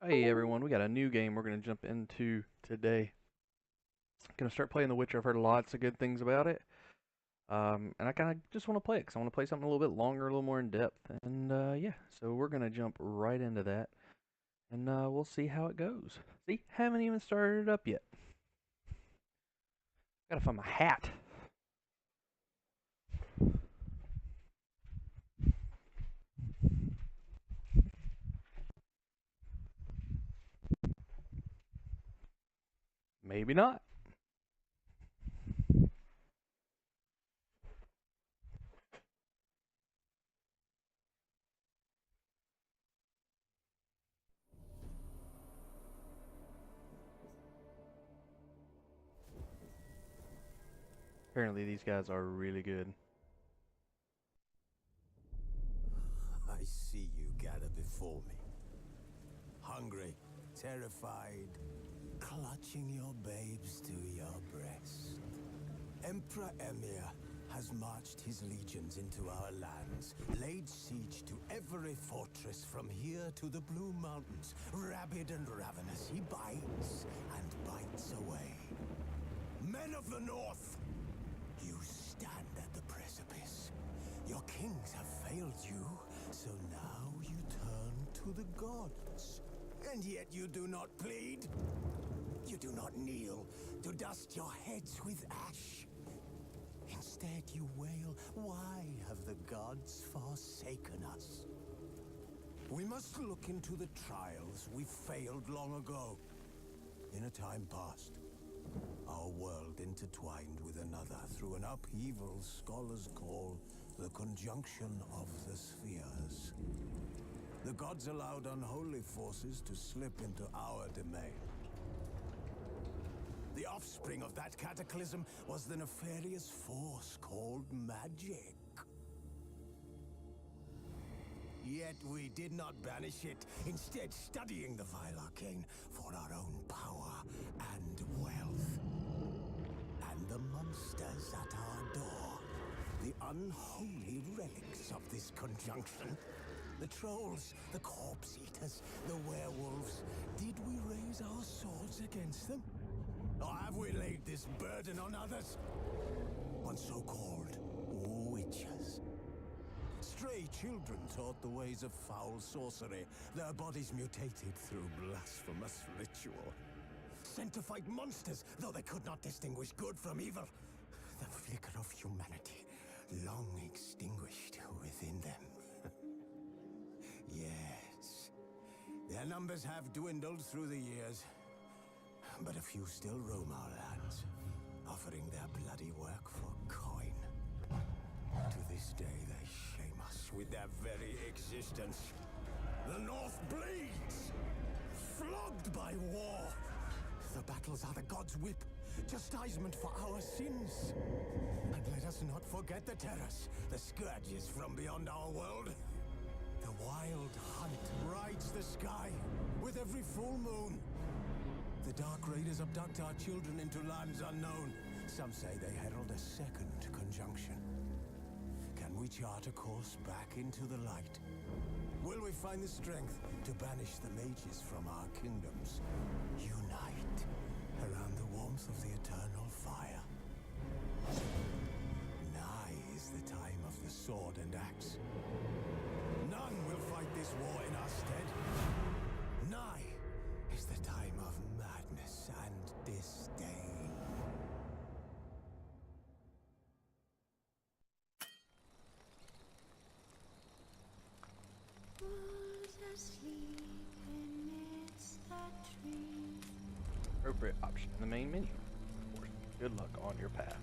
Hey everyone, we got a new game we're going to jump into today. Going to start playing The Witcher. I've heard lots of good things about it. And I kind of just want to play it because I want to play something a little bit longer, a little more in depth. And yeah, so we're going to jump right into that. And we'll see how it goes. See, haven't even started it up yet. Gotta find my hat. Maybe not. Apparently these guys are really good. I see you gather before me. Hungry, terrified, clutching your babes to your breast. Emperor Emir has marched his legions into our lands, laid siege to every fortress from here to the Blue Mountains. Rabid and ravenous, he bites and bites away. Men of the North, you stand at the precipice. Your kings have failed you, so now you turn to the gods. And yet you do not plead. You do not kneel to dust your heads with ash. Instead you wail, why have the gods forsaken us? We must look into the trials we failed long ago. In a time past, our world intertwined with another through an upheaval scholars call the conjunction of the spheres. The gods allowed unholy forces to slip into our domain. The offspring of that cataclysm was the nefarious force called magic. Yet we did not banish it, instead studying the vile arcane for our own power and wealth. And the monsters at our door, the unholy relics of this conjunction. The trolls, the corpse eaters, the werewolves. Did we raise our swords against them? Or have we laid this burden on others? On so-called witches. Stray children taught the ways of foul sorcery, their bodies mutated through blasphemous ritual. Sent to fight monsters, though they could not distinguish good from evil. The flicker of humanity, long extinguished within them. Yes, their numbers have dwindled through the years, but a few still roam our lands, offering their bloody work for coin. To this day, they shame us with their very existence. The North bleeds, flogged by war. The battles are the gods' whip, chastisement for our sins. And let us not forget the terrors, the scourges from beyond our world. The wild hunt rides the sky with every full moon. The Dark Raiders abduct our children into lands unknown. Some say they herald a second conjunction. Can we chart a course back into the light? Will we find the strength to banish the mages from our kingdoms? Unite around the warmth of the eternal fire. Nigh is the time of the sword and axe. None will fight this war in our stead. Nigh is the time of madness and disdain. Appropriate option in the main menu. Of course, good luck on your path.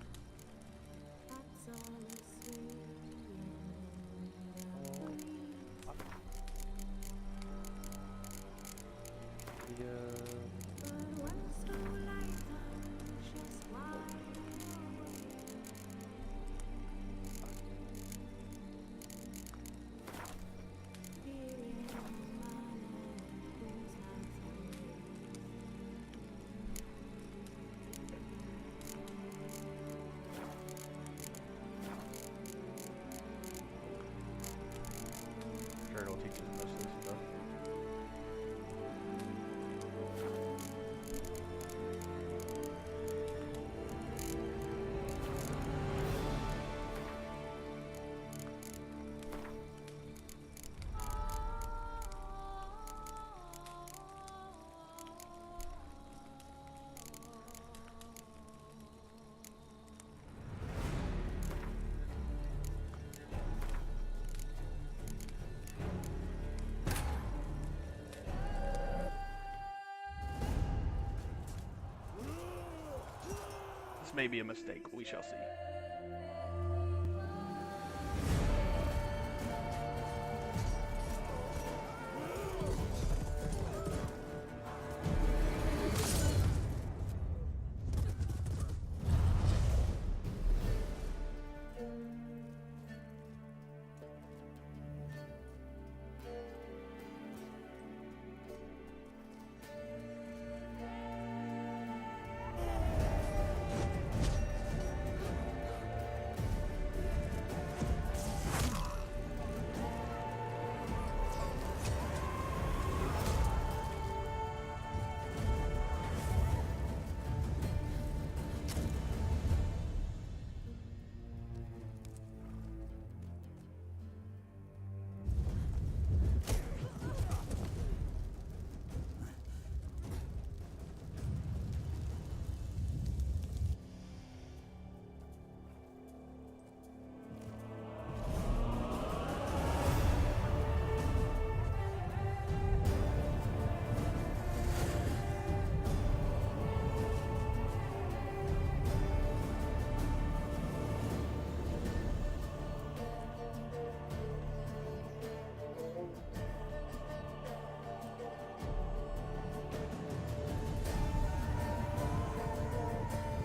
This may be a mistake. We shall see.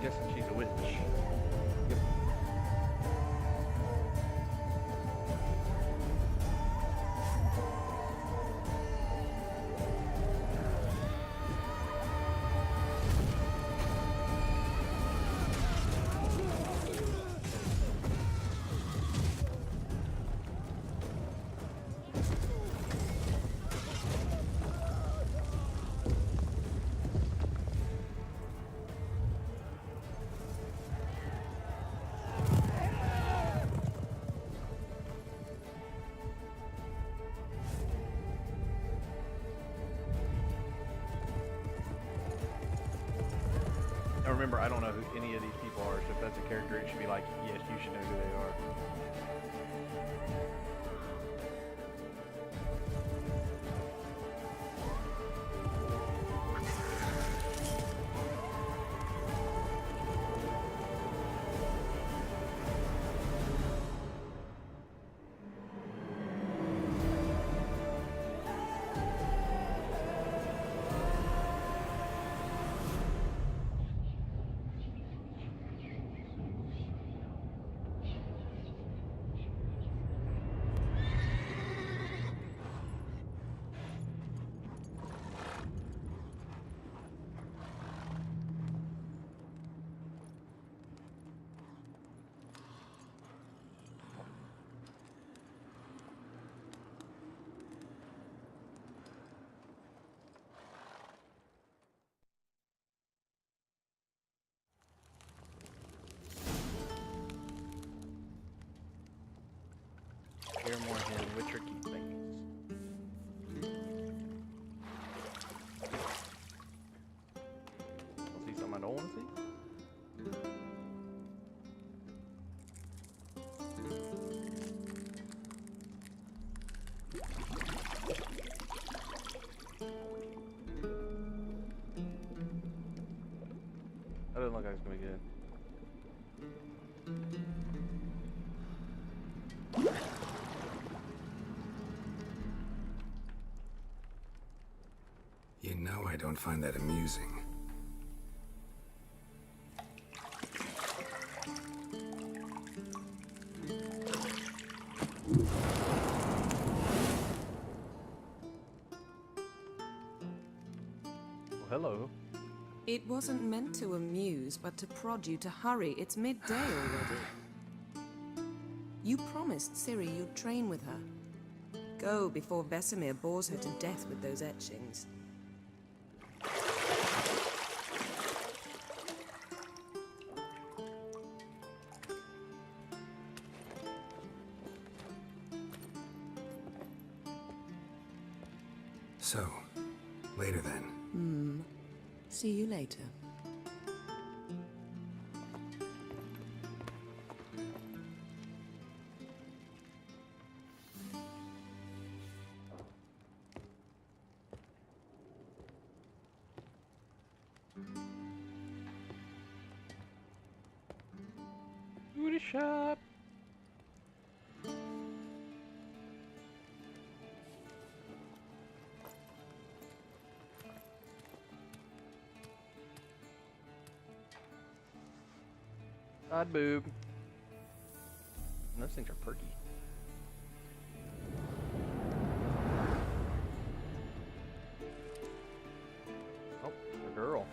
Guessing she's a witch. Yep. Now remember, I don't know who any of these people are, so if that's a character, it should be like, yes, you should know who they are. Hear more hidden witcher key things. I'll see something I don't want to see. That doesn't look like it's gonna be good. You know I don't find that amusing. Well, hello. It wasn't meant to amuse, but to prod you to hurry. It's midday already. You promised Ciri you'd train with her. Go before Vesemir bores her to death with those etchings. So, later then. See you later. to the shop. Side boob. And those things are perky. Oh, a girl.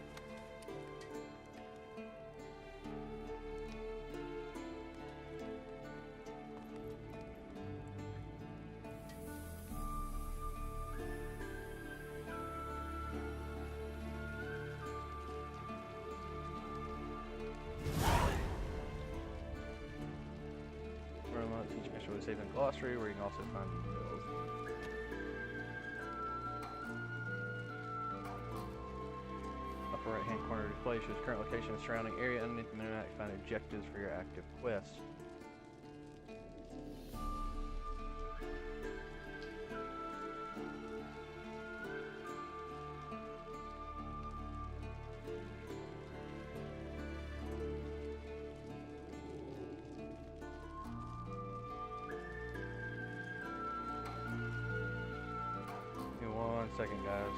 Teach extra with saving glossary, where you can also find details. Upper right hand corner display shows current location and surrounding area. Underneath the map, find objectives for your active quests. Give me 1 second, guys.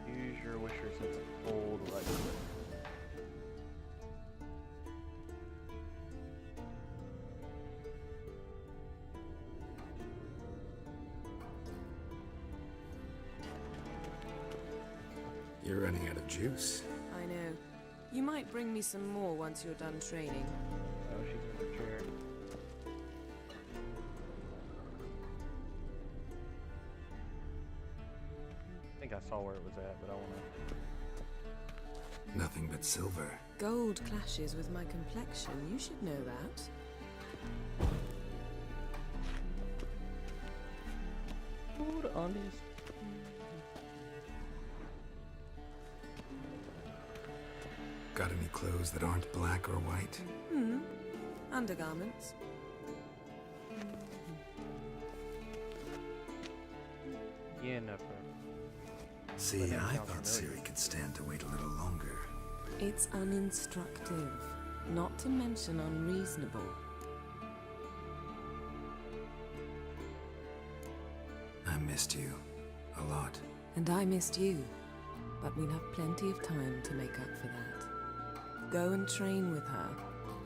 Use your wisher since hold right click. You're running out of juice. I know. You might bring me some more once you're done training. Oh, she's in her chair. I think I saw where it was at, but I wanna. Nothing but silver. Gold clashes with my complexion. You should know that. Oh, the undies. Got any clothes that aren't black or white? Undergarments. Yeah, no. See, That I sounds thought familiar. Siri could stand to wait a little longer. It's uninstructive, not to mention unreasonable. I missed you. A lot. And I missed you. But we'll have plenty of time to make up for that. Go and train with her,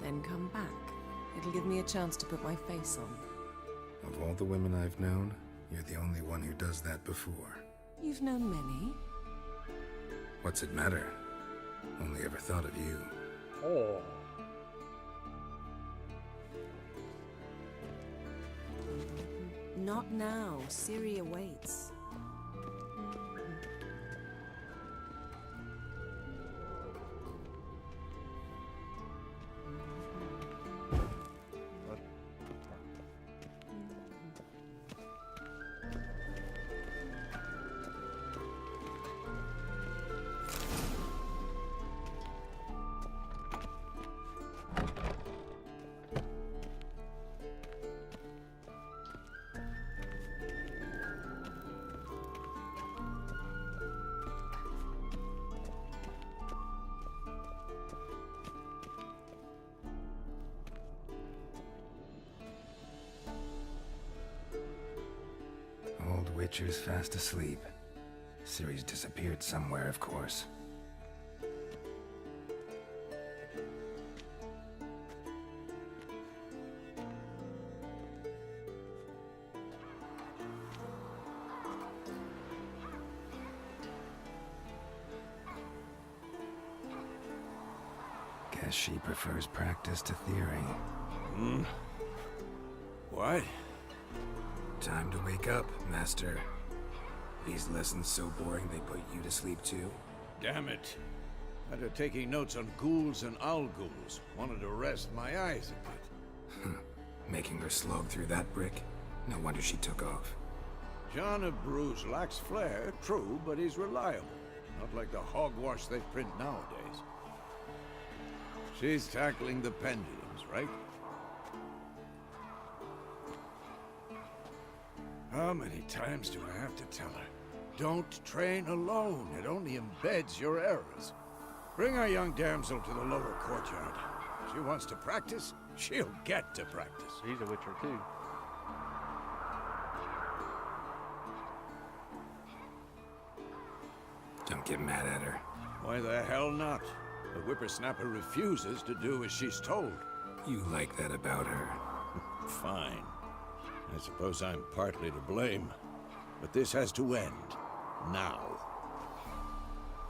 then come back. It'll give me a chance to put my face on. Of all the women I've known, you're the only one who does that before. You've known many. What's it matter? Only ever thought of you. Oh. Not now. Siri awaits. Old Witcher's fast asleep. Ciri's disappeared somewhere, of course. Guess she prefers practice to theory. What? Time to wake up, Master. These lessons so boring they put you to sleep too? Damn it. After taking notes on ghouls and owl ghouls, wanted to rest my eyes a bit. Making her slog through that brick? No wonder she took off. John of Bruges lacks flair, true, but he's reliable. Not like the hogwash they print nowadays. She's tackling the pendulums, right? How many times do I have to tell her? Don't train alone. It only embeds your errors. Bring our young damsel to the lower courtyard. If she wants to practice, she'll get to practice. He's a witcher too. Don't get mad at her. Why the hell not? The whippersnapper refuses to do as she's told. You like that about her. Fine. I suppose I'm partly to blame. But this has to end. Now.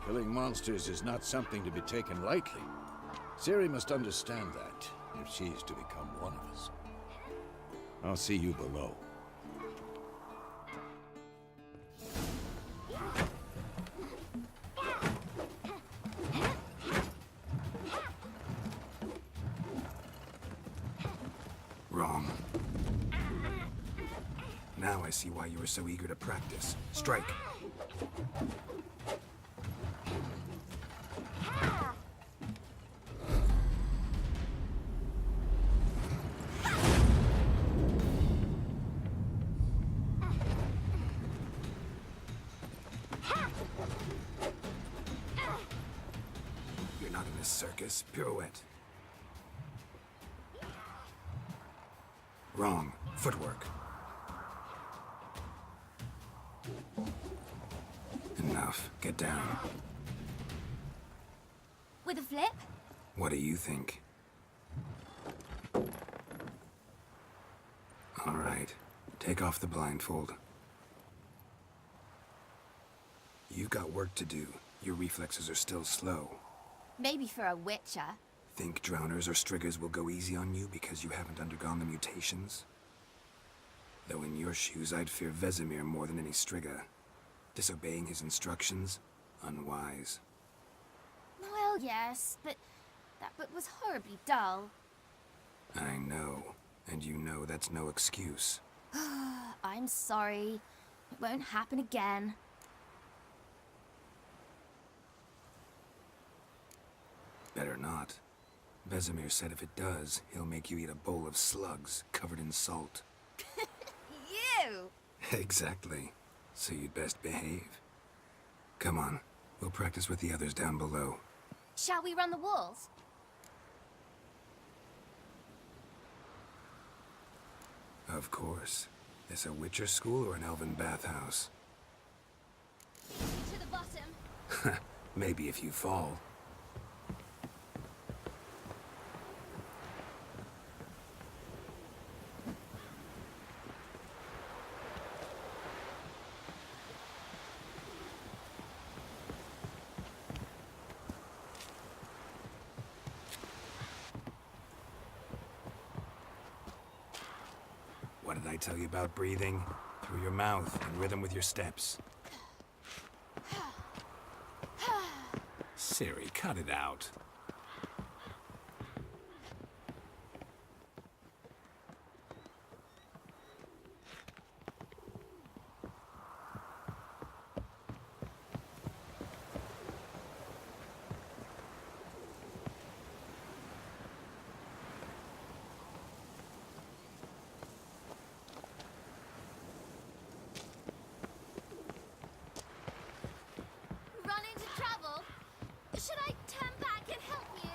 Killing monsters is not something to be taken lightly. Ciri must understand that, if she's to become one of us. I'll see you below. Wrong. Now I see why you were so eager to practice. Strike. You're not in a circus. Pirouette. Wrong. Footwork. Enough. Get down. With a flip? What do you think? All right. Take off the blindfold. You've got work to do. Your reflexes are still slow. Maybe for a witcher. Think drowners or striggers will go easy on you because you haven't undergone the mutations? Though in your shoes, I'd fear Vesemir more than any strigger. Disobeying his instructions? Unwise. Well, yes, but that book was horribly dull. I know. And you know that's no excuse. I'm sorry. It won't happen again. Better not. Vesemir said if it does, he'll make you eat a bowl of slugs covered in salt. You! Exactly. So you'd best behave. Come on. We'll practice with the others down below. Shall we run the walls? Of course. This a Witcher school or an elven bathhouse? To the bottom. Maybe if you fall. What did I tell you about breathing? Through your mouth, in rhythm with your steps. Ciri, cut it out. Running to travel? Should I turn back and help you?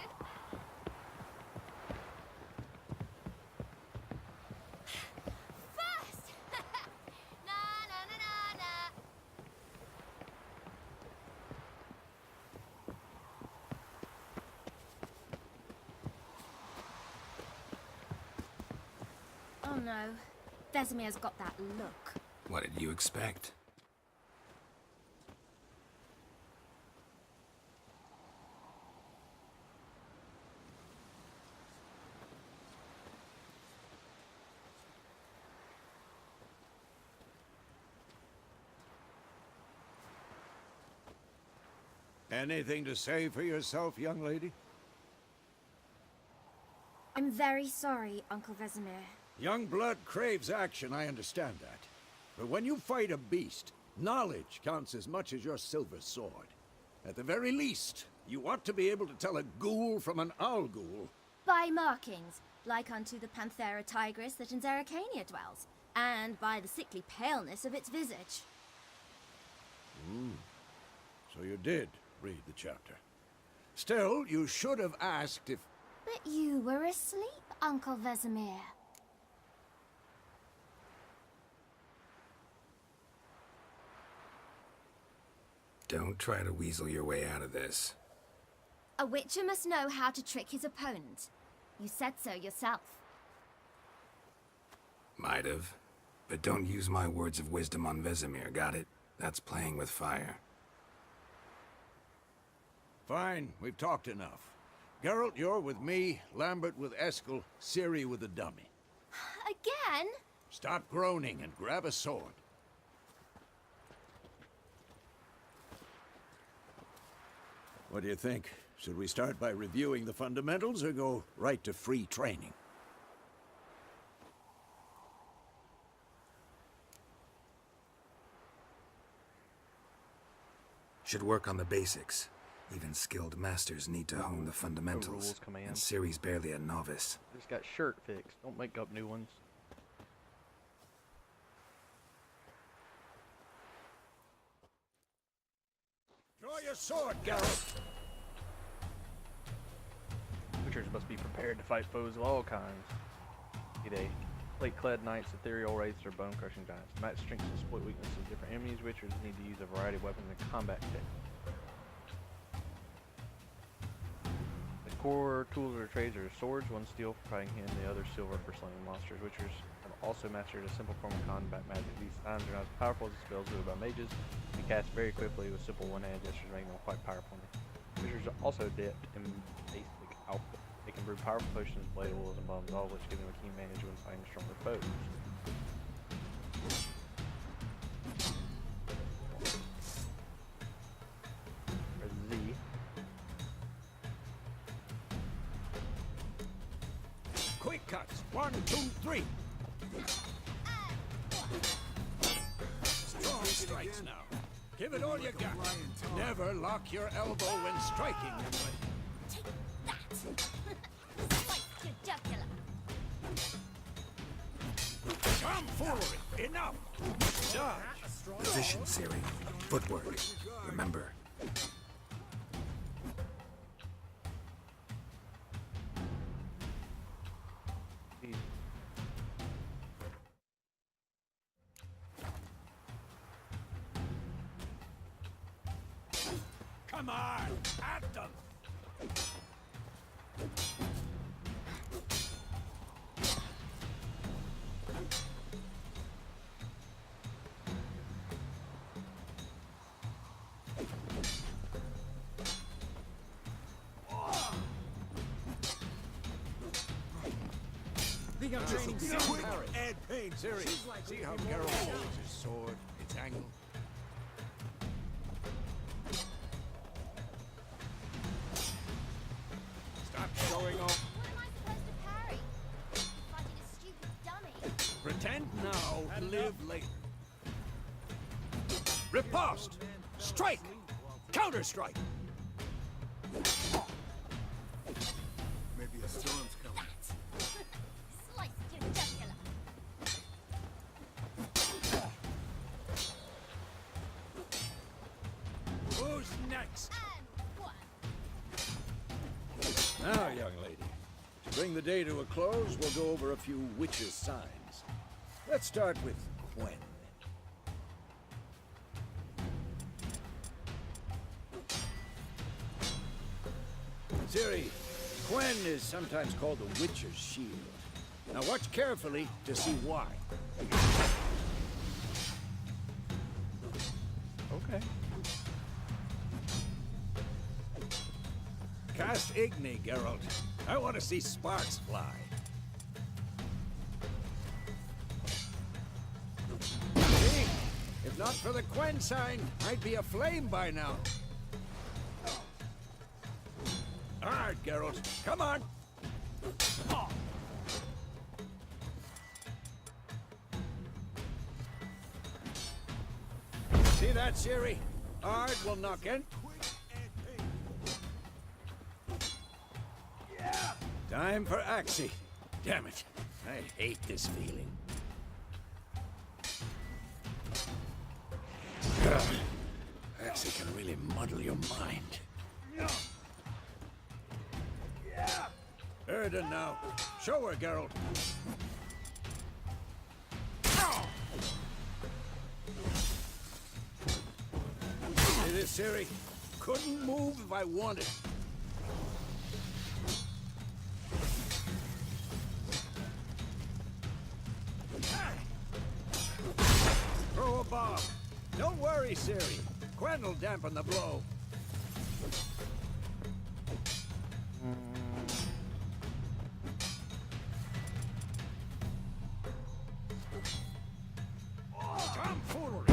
First! Na na na na na. Oh no. Vesemir's got that look. What did you expect? Anything to say for yourself, young lady? I'm very sorry, Uncle Vesemir. Young blood craves action, I understand that. But when you fight a beast, knowledge counts as much as your silver sword. At the very least, you ought to be able to tell a ghoul from an owl ghoul. By markings, like unto the Panthera tigris that in Zerrikania dwells, and by the sickly paleness of its visage. So you did read the chapter. Still, you should have asked if... But you were asleep, Uncle Vesemir. Don't try to weasel your way out of this. A witcher must know how to trick his opponent. You said so yourself. Might have. But don't use my words of wisdom on Vesemir, got it? That's playing with fire. Fine, we've talked enough. Geralt, you're with me, Lambert with Eskel, Ciri with the dummy. Again? Stop groaning and grab a sword. What do you think? Should we start by reviewing the fundamentals or go right to free training? Should work on the basics. Even skilled masters need to hone the fundamentals. rules command. And Ciri's barely a novice. Just got shirt fixed. Don't make up new ones. Draw your sword, Geralt! Witchers must be prepared to fight foes of all kinds. Be they plate-clad knights, ethereal wraiths, or bone-crushing giants. To match strengths and exploit weaknesses of different enemies, witchers need to use a variety of weapons and combat techniques. The core tools of their trades are swords, one steel for fighting hand, the other silver for slaying monsters. Witchers have also mastered a simple form of combat magic. These items are not as powerful as the spells wielded by mages, and cast very quickly with simple one-hand gestures, making them quite powerful. Witchers are also adept in basic alchemy. They can brew powerful potions, blade oils, and bombs, all of which give them a keen advantage when fighting stronger foes. There's Z. Quick cuts! 1, 2, 3! Strong strikes now. Give it all you got. Never lock your elbow when striking, young lady. Take that! Slice your jugular. Tomfoolery! Enough! Dodge! Position, Ciri. Footwork. Remember. Easy. Come on! At them! Think I'm training Quick and pain, Ciri. See how Geralt holds his sword, its angle? Stop showing off. What am I supposed to parry? Fighting a stupid dummy. Pretend now, live later. Riposte! Strike! Counter-strike! Maybe a storm's coming. Slice your jugular. Who's next? And one. Now, young lady, to bring the day to a close, we'll go over a few witches' signs. Let's start with Quen. Ciri, Quen is sometimes called the Witcher's Shield. Now watch carefully to see why. Okay. Cast Igni, Geralt. I want to see sparks fly. See? If not for the Quen sign, I'd be aflame by now. hard, Geralt. Come on. See that, Ciri? Hard will knock in. Time for Axie. Damn it. I hate this feeling. Axie can really muddle your mind. Erden now. Show her, Geralt. See this, Ciri? Couldn't move if I wanted. Throw a bomb. Don't worry, Ciri. Quen will dampen the blow. Tomfoolery!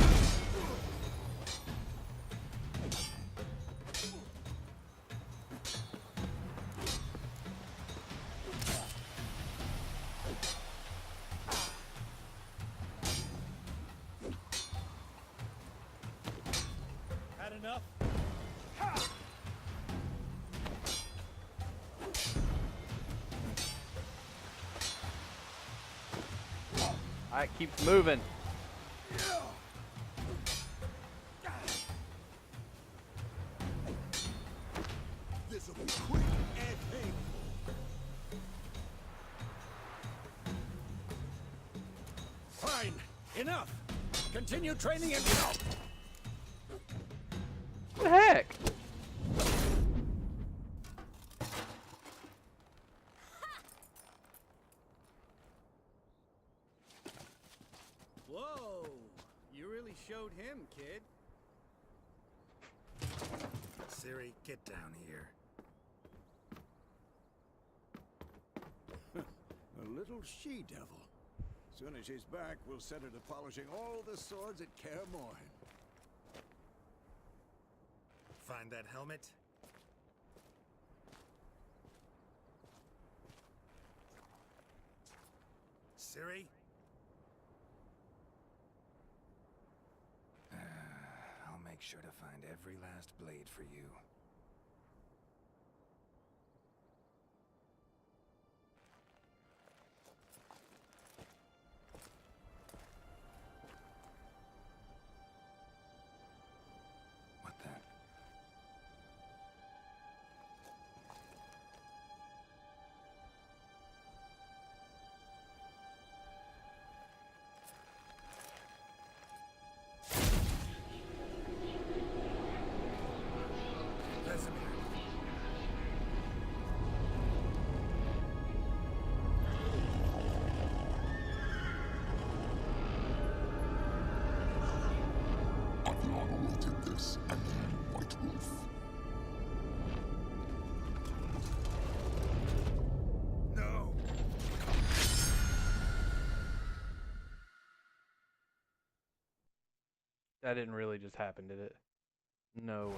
Had enough? Alright, keeps moving. This'll be quick and painful. Fine. Enough. Continue training himself. What the heck? Whoa! You really showed him, kid. Ciri, get down here. A little she-devil. Soon as she's back, we'll set her to polishing all the swords at Kaer Morhen. Find that helmet? Ciri? I'll make sure to find every last blade for you. What the? Vesemir. Aviana wanted this, and you, White Wolf. No! That didn't really just happen, did it? No way.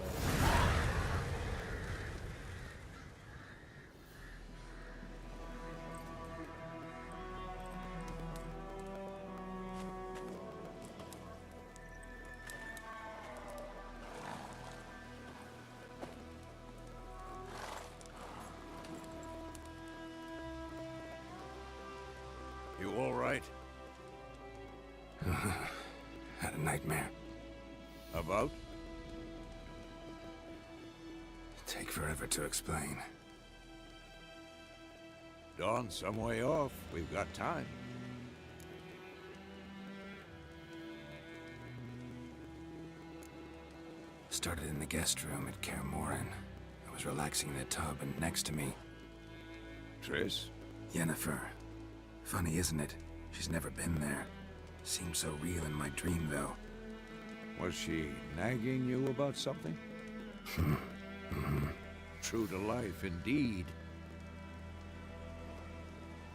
You all right? Had a nightmare. About? Take forever to explain. Dawn's some way off. We've got time. Started in the guest room at Kaer Morhen. I was relaxing in a tub, and next to me, Triss? Yennefer. Funny, isn't it? She's never been there. Seemed so real in my dream, though. Was she nagging you about something? True to life, indeed.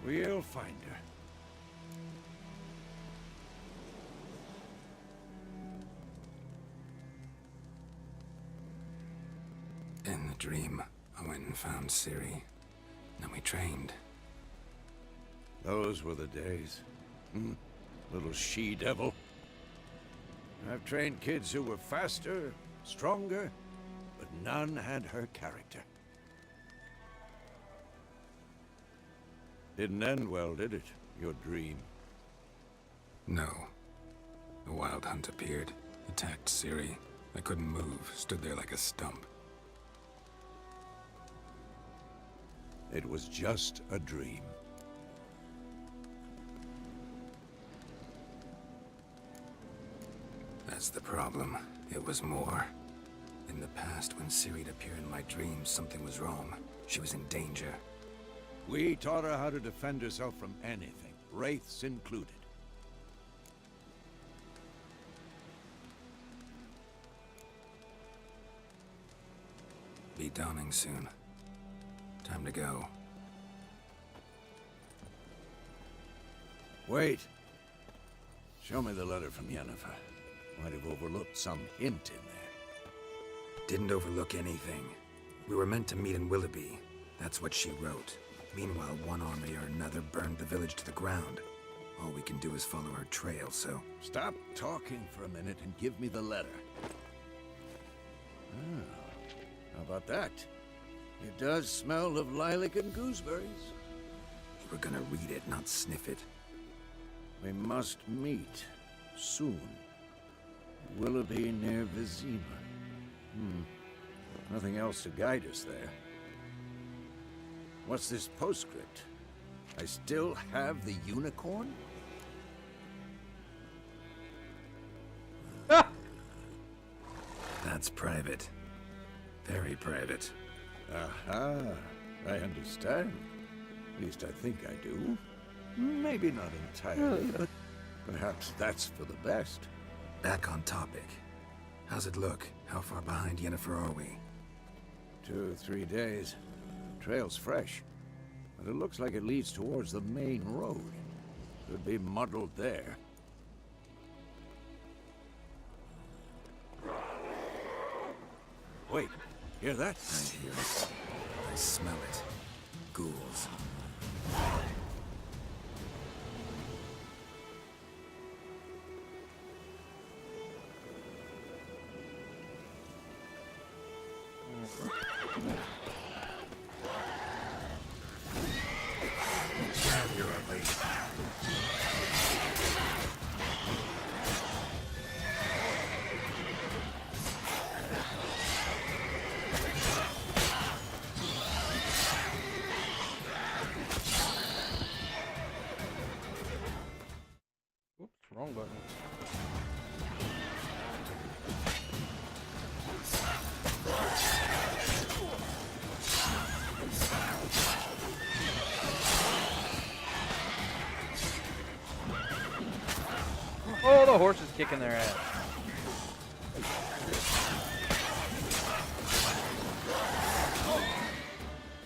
We'll find her. In the dream, I went and found Ciri. Then we trained. Those were the days. Little she-devil. I've trained kids who were faster, stronger, but none had her character. Didn't end well, did it? Your dream? No. The Wild Hunt appeared, attacked Ciri. I couldn't move, stood there like a stump. It was just a dream. That's the problem. It was more. In the past, when Ciri'd appear in my dreams, something was wrong. She was in danger. We taught her how to defend herself from anything, wraiths included. Be dawning soon. Time to go. Wait. Show me the letter from Yennefer. Might have overlooked some hint in there. Didn't overlook anything. We were meant to meet in Willoughby. That's what she wrote. Meanwhile, one army or another burned the village to the ground. All we can do is follow her trail, so... Stop talking for a minute and give me the letter. How about that? It does smell of lilac and gooseberries. We're gonna read it, not sniff it. We must meet. Soon. Willoughby near Vizima. Nothing else to guide us there. What's this postscript? I still have the unicorn? That's private. Very private. Aha, I understand. At least I think I do. Maybe not entirely, but perhaps that's for the best. Back on topic. How's it look? How far behind Yennefer are we? 2 or 3 days. Trail's fresh, but it looks like it leads towards the main road. Could be muddled there. Wait, hear that? I hear it. I smell it. Ghouls. You're late. Oops, wrong button. Oh, the horse is kicking their ass.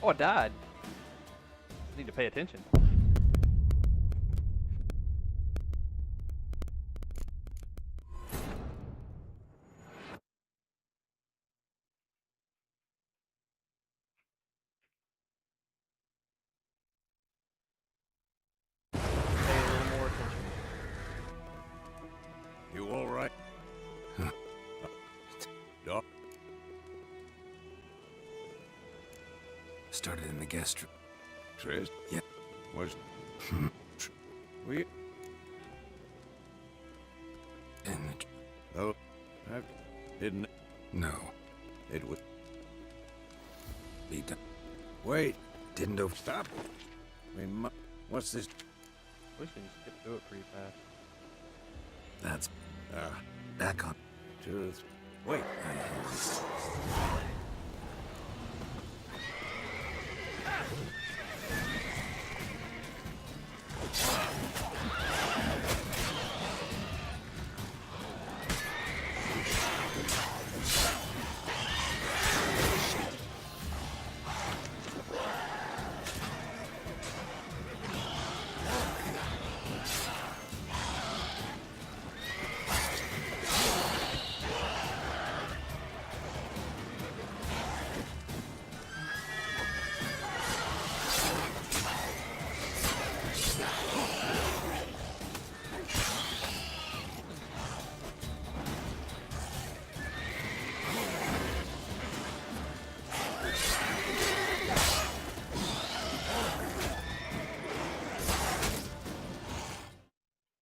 Oh, I died. I need to pay attention. Pay a little more attention. You all right? Doc? Started in the guest room. Tris? Yeah. Was... we... And Oh, I didn't... no. It would... Be done. Wait! Didn't over... Stop! We mu... What's this? Wish they just skip through it pretty fast. That's Ah, back on. 2 or 3... Wait! I hear it.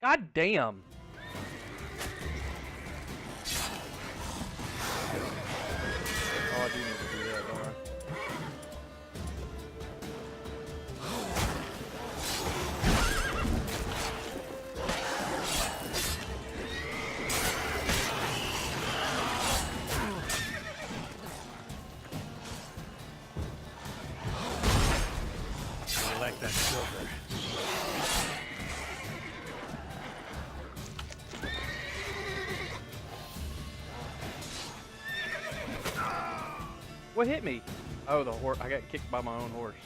God damn. Oh, I do need to do that, don't I? I like that silver. What hit me? Oh, the horse. I got kicked by my own horse.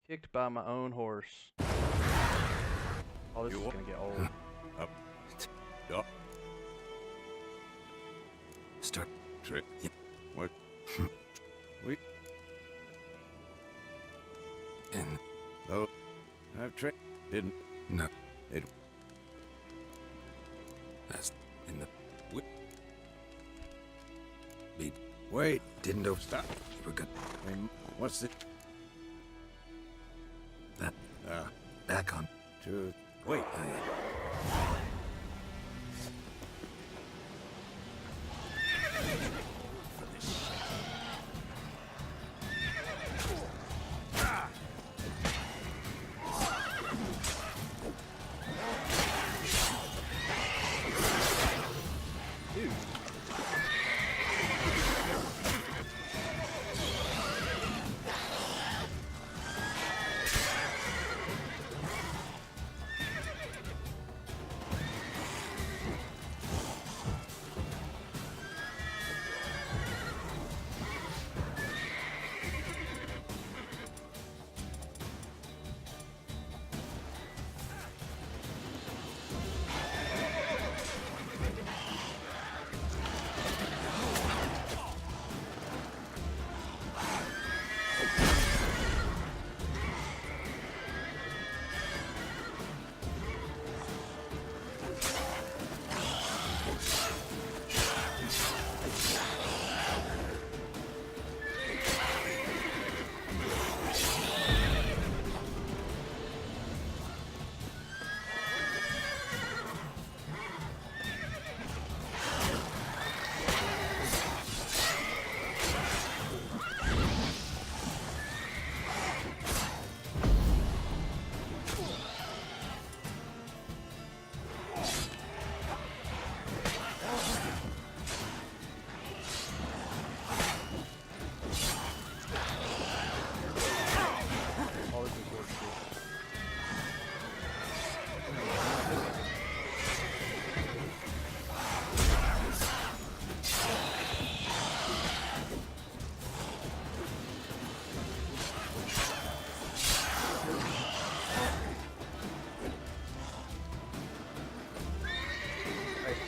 Kicked by my own horse. Oh, this is gonna get old. Up. Up. Start. Trick. Yep. What? We. And Oh. I've tricked. Didn't. no. It. That's in the. Beej. Wait. Didn't over. Stop. You were good. What's the. That. Ah. Back on. To. Wait.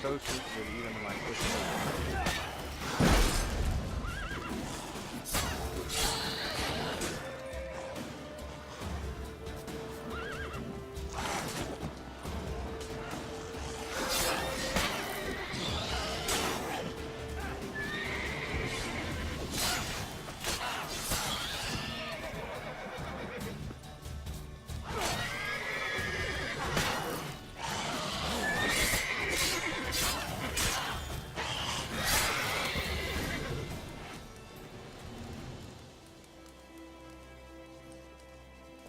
So sensitive even to my push.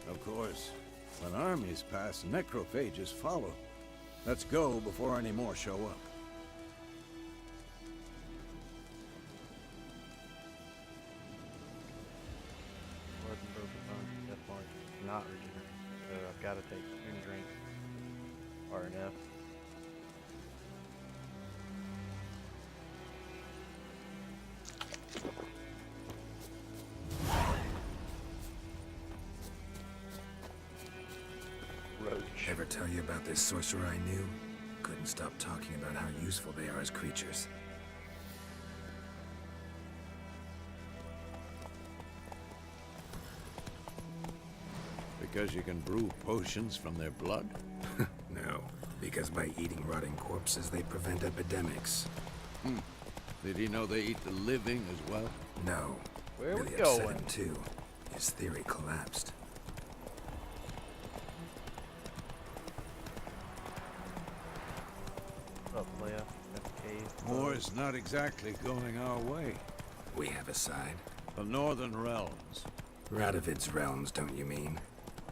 Of course. When armies pass, necrophages follow. Let's go before any more show up. Blood and broken bones, death mark, not regenerate. So I've got to take 2 drinks. RNF. Roach. Ever tell you about this sorcerer I knew? Couldn't stop talking about how useful they are as creatures. Because you can brew potions from their blood? No, because by eating rotting corpses, they prevent epidemics. Did he know they eat the living as well? No. Where we really upset going? him too. His theory collapsed. What's up, Leia? That's the cave. War's not exactly going our way. We have a side. The Northern Realms. Radovid's realms, don't you mean?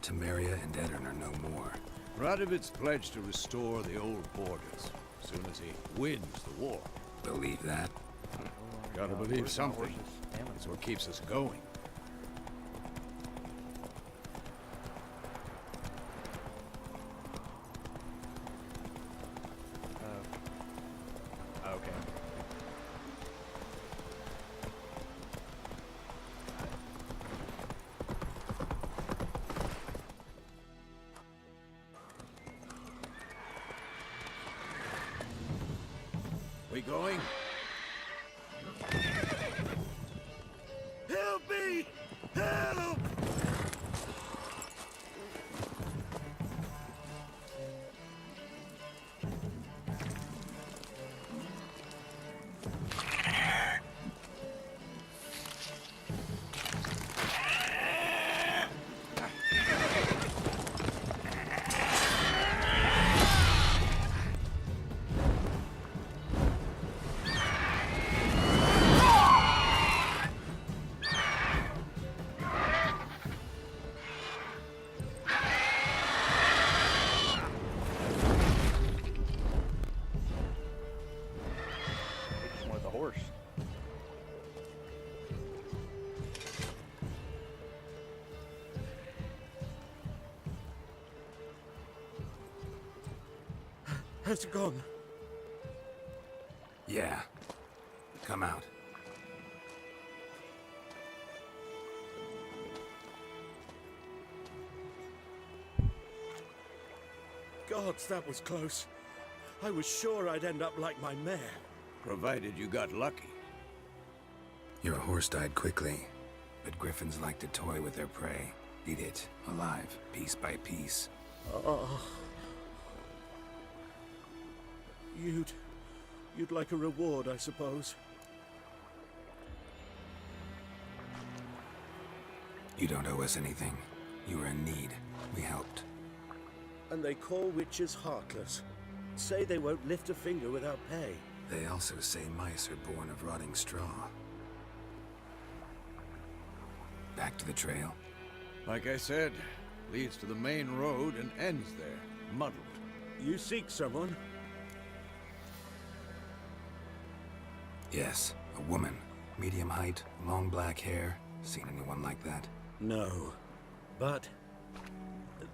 Temeria and Edirn are no more. Radovid's pledged to restore the old borders as soon as he wins the war. Believe that? Gotta believe something. It's what keeps us going. Okay. We going? Help me! Help! They just wanted the horse. Has it gone? Yeah. Come out. Gods, that was close. I was sure I'd end up like my mare. Provided you got lucky. Your horse died quickly, but griffins like to toy with their prey. Eat it, alive, piece by piece. Oh. You'd like a reward, I suppose. You don't owe us anything. You were in need. We helped. And they call witches heartless. Say they won't lift a finger without pay. They also say mice are born of rotting straw. Back to the trail. Like I said, leads to the main road and ends there, muddled. You seek someone? Yes, a woman. Medium height, long black hair. Seen anyone like that? No. But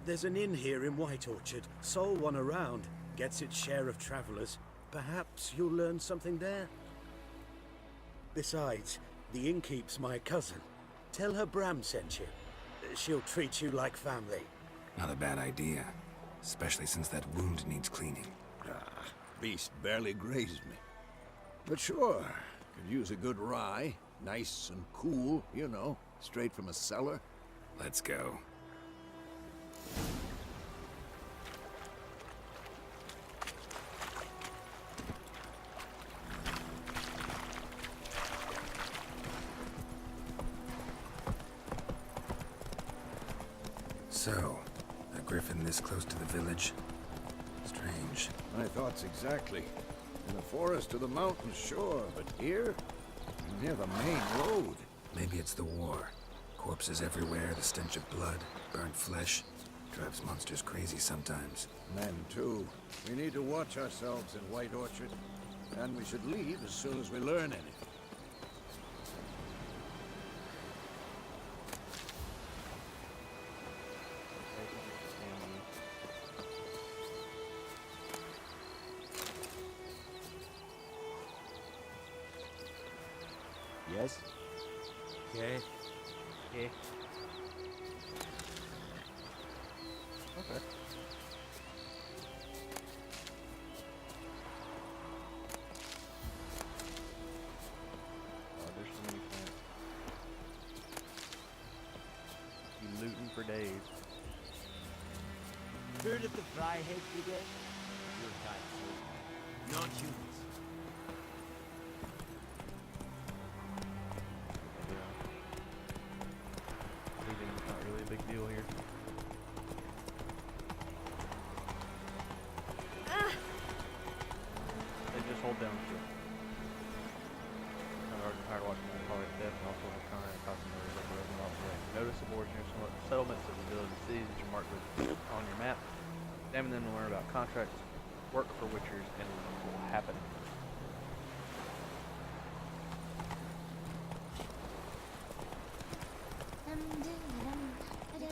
there's an inn here in White Orchard. Sole one around. Gets its share of travelers. Perhaps you'll learn something there? Besides, the innkeep's my cousin. Tell her Bram sent you. She'll treat you like family. Not a bad idea. Especially since that wound needs cleaning. Beast barely grazed me. But sure, could use a good rye. Nice and cool, you know, straight from a cellar. Let's go. So, a griffin this close to the village? Strange. My thoughts exactly. In the forest or the mountains, sure, but here? Near the main road. Maybe it's the war. Corpses everywhere, the stench of blood, burnt flesh. Drives monsters crazy sometimes. Men, too. We need to watch ourselves in White Orchard. And we should leave as soon as we learn anything. Yes? Yeah. Yeah. Okay. Oh, there's so many plants. Be looting for days. Heard of the Fryhead Brigade? Your kind, non-humans. Tired of watching my colleagues' death and also the kind of costing the result of off the way. Notice abortion or settlements of the village and cities which are marked with on your map. Examine them to learn about contracts, work for witchers, and what will happen.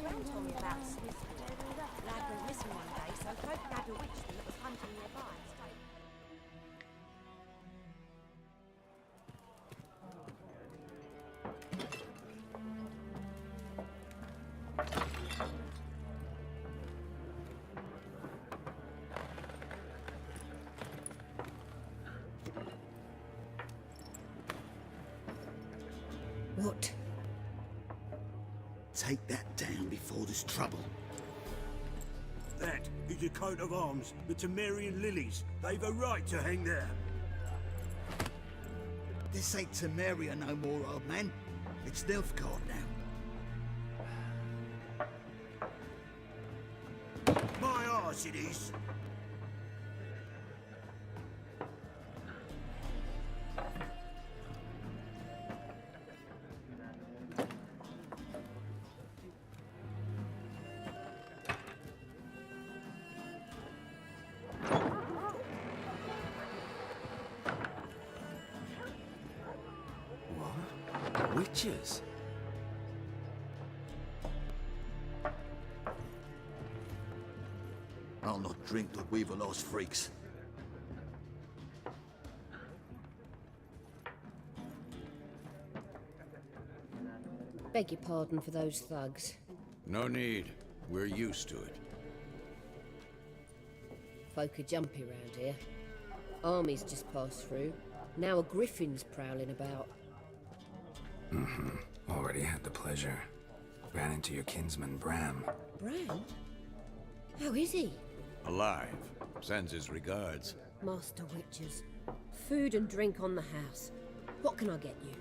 Graham told me about Smith. Lad went missing one day, so Folk nabbed a witchman that was hunting nearby. What? Take that down before there's trouble. That is a coat of arms, the Temerian lilies. They've a right to hang there. This ain't Temeria no more, old man. It's Nilfgaard now. My arse it is. Witches? I'll not drink the Weaverlost freaks. Beg your pardon for those thugs. No need. We're used to it. Folk are jumpy round here. Armies just passed through. Now a griffin's prowling about. Already had the pleasure. Ran into your kinsman, Bram. Bram? How is he? Alive. Sends his regards. Master Witchers. Food and drink on the house. What can I get you?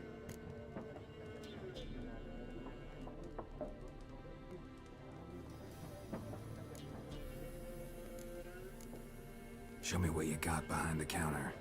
Show me what you got behind the counter.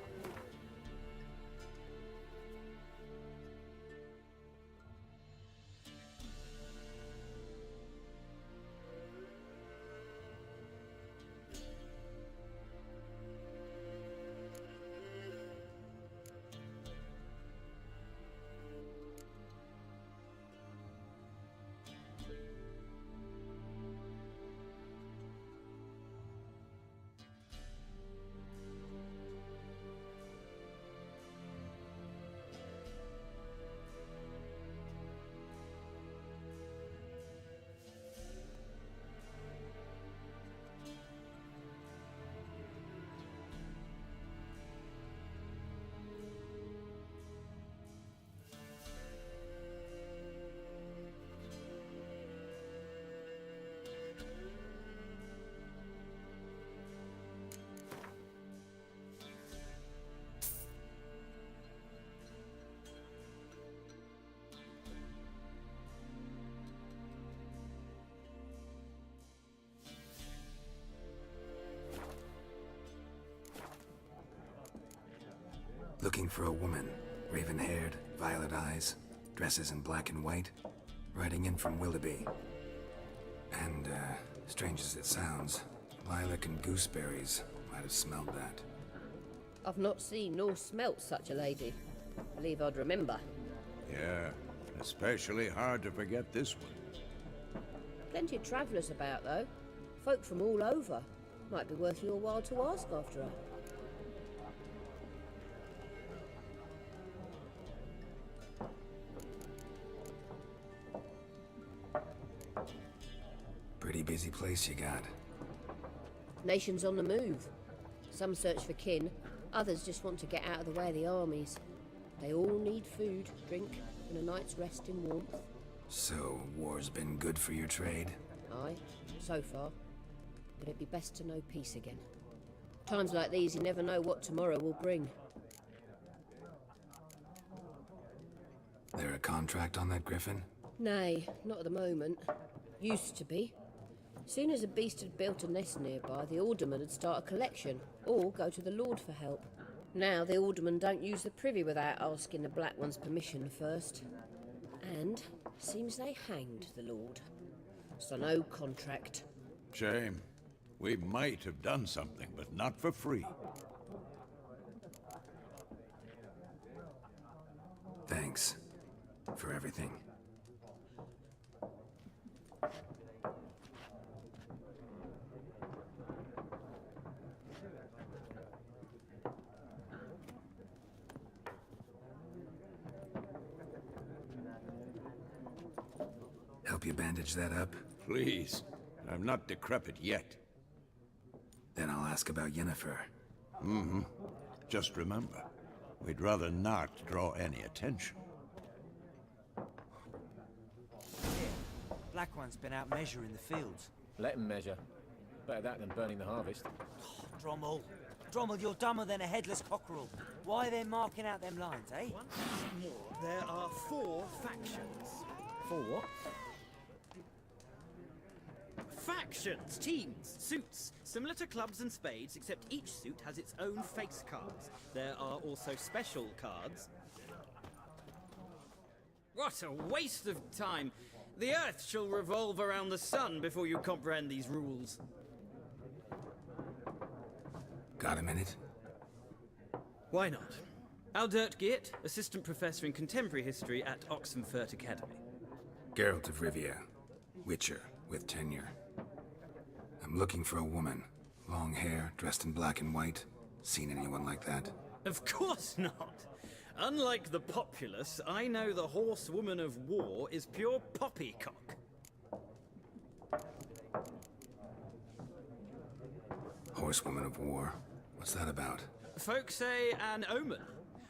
Looking for a woman. Raven-haired, violet eyes, dresses in black and white, riding in from Willoughby. And, strange as it sounds, lilac and gooseberries might have smelled that. I've not seen nor smelt such a lady. Believe I'd remember. Yeah, especially hard to forget this one. Plenty of travellers about, though. Folk from all over. Might be worth your while to ask after her. Pretty busy place you got. Nations on the move. Some search for kin, others just want to get out of the way of the armies. They all need food, drink, and a night's rest in warmth. So, war's been good for your trade? Aye, so far. But it'd be best to know peace again. Times like these, you never know what tomorrow will bring. There a contract on that griffin? Nay, not at the moment. Used to be. Soon as a beast had built a nest nearby, the alderman would start a collection, or go to the Lord for help. Now the aldermen don't use the privy without asking the Black One's permission first. And seems they hanged the Lord. So no contract. Shame. We might have done something, but not for free. Thanks for everything. Help you bandage that up? Please. I'm not decrepit yet. Then I'll ask about Yennefer. Mm-hmm. Just remember, we'd rather not draw any attention. Black One's been out measuring the fields. Let him measure. Better that than burning the harvest. Drommel. Drommel, you're dumber than a headless cockerel. Why are they marking out them lines, eh? Once more, there are 4 factions. 4 what? Factions, teams, suits, similar to clubs and spades, except each suit has its own face cards. There are also special cards. What a waste of time! The Earth shall revolve around the sun before you comprehend these rules. Got a minute? Why not? Aldert Geert, Assistant Professor in Contemporary History at Oxenfurt Academy. Geralt of Rivia, Witcher with tenure. I'm looking for a woman. Long hair, dressed in black and white. Seen anyone like that? Of course not! Unlike the populace, I know the horsewoman of war is pure poppycock. Horsewoman of war? What's that about? Folk say an omen.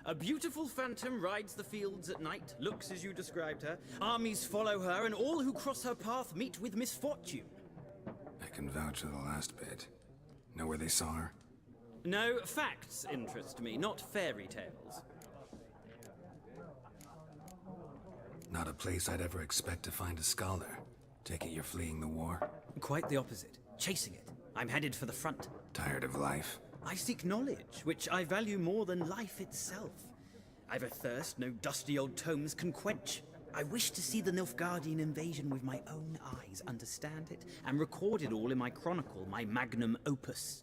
A beautiful phantom rides the fields at night, looks as you described her. Armies follow her, and all who cross her path meet with misfortune. I can vouch for the last bit. Know where they saw her? No, facts interest me, not fairy tales. Not a place I'd ever expect to find a scholar. Take it you're fleeing the war? Quite the opposite. Chasing it. I'm headed for the front. Tired of life? I seek knowledge, which I value more than life itself. I've a thirst no dusty old tomes can quench. I wish to see the Nilfgaardian invasion with my own eyes, understand it, and record it all in my chronicle, my magnum opus.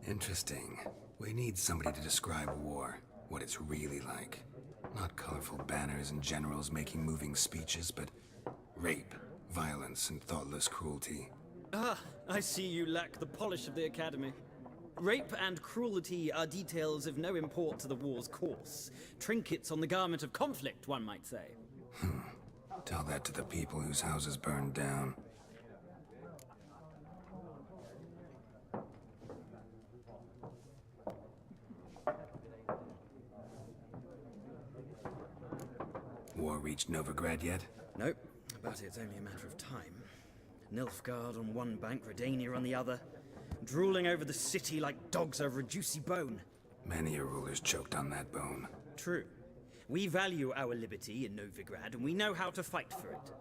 Interesting. We need somebody to describe war, what it's really like. Not colorful banners and generals making moving speeches, but rape, violence, and thoughtless cruelty. Ah, I see you lack the polish of the Academy. Rape and cruelty are details of no import to the war's course. Trinkets on the garment of conflict, one might say. Tell that to the people whose houses burned down. War reached Novigrad yet? Nope, but it's only a matter of time. Nilfgaard on one bank, Redania on the other, drooling over the city like dogs over a juicy bone. Many a ruler's choked on that bone. True. We value our liberty in Novigrad, and we know how to fight for it.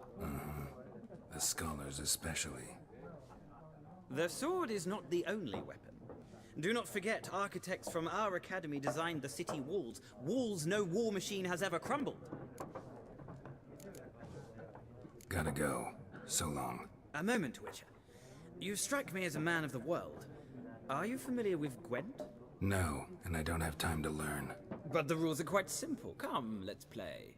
The scholars especially. The sword is not the only weapon. Do not forget, architects from our academy designed the city walls. Walls no war machine has ever crumbled. Gotta go. So long. A moment, Witcher. You strike me as a man of the world. Are you familiar with Gwent? No, and I don't have time to learn. But the rules are quite simple. Come, let's play.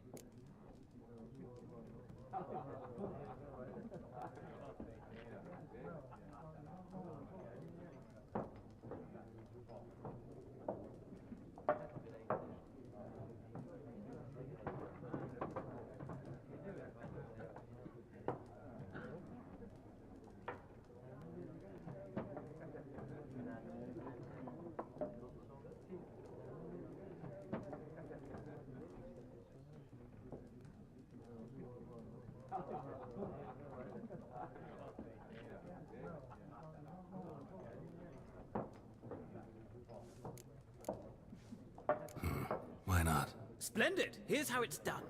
Why not? Splendid! Here's how it's done.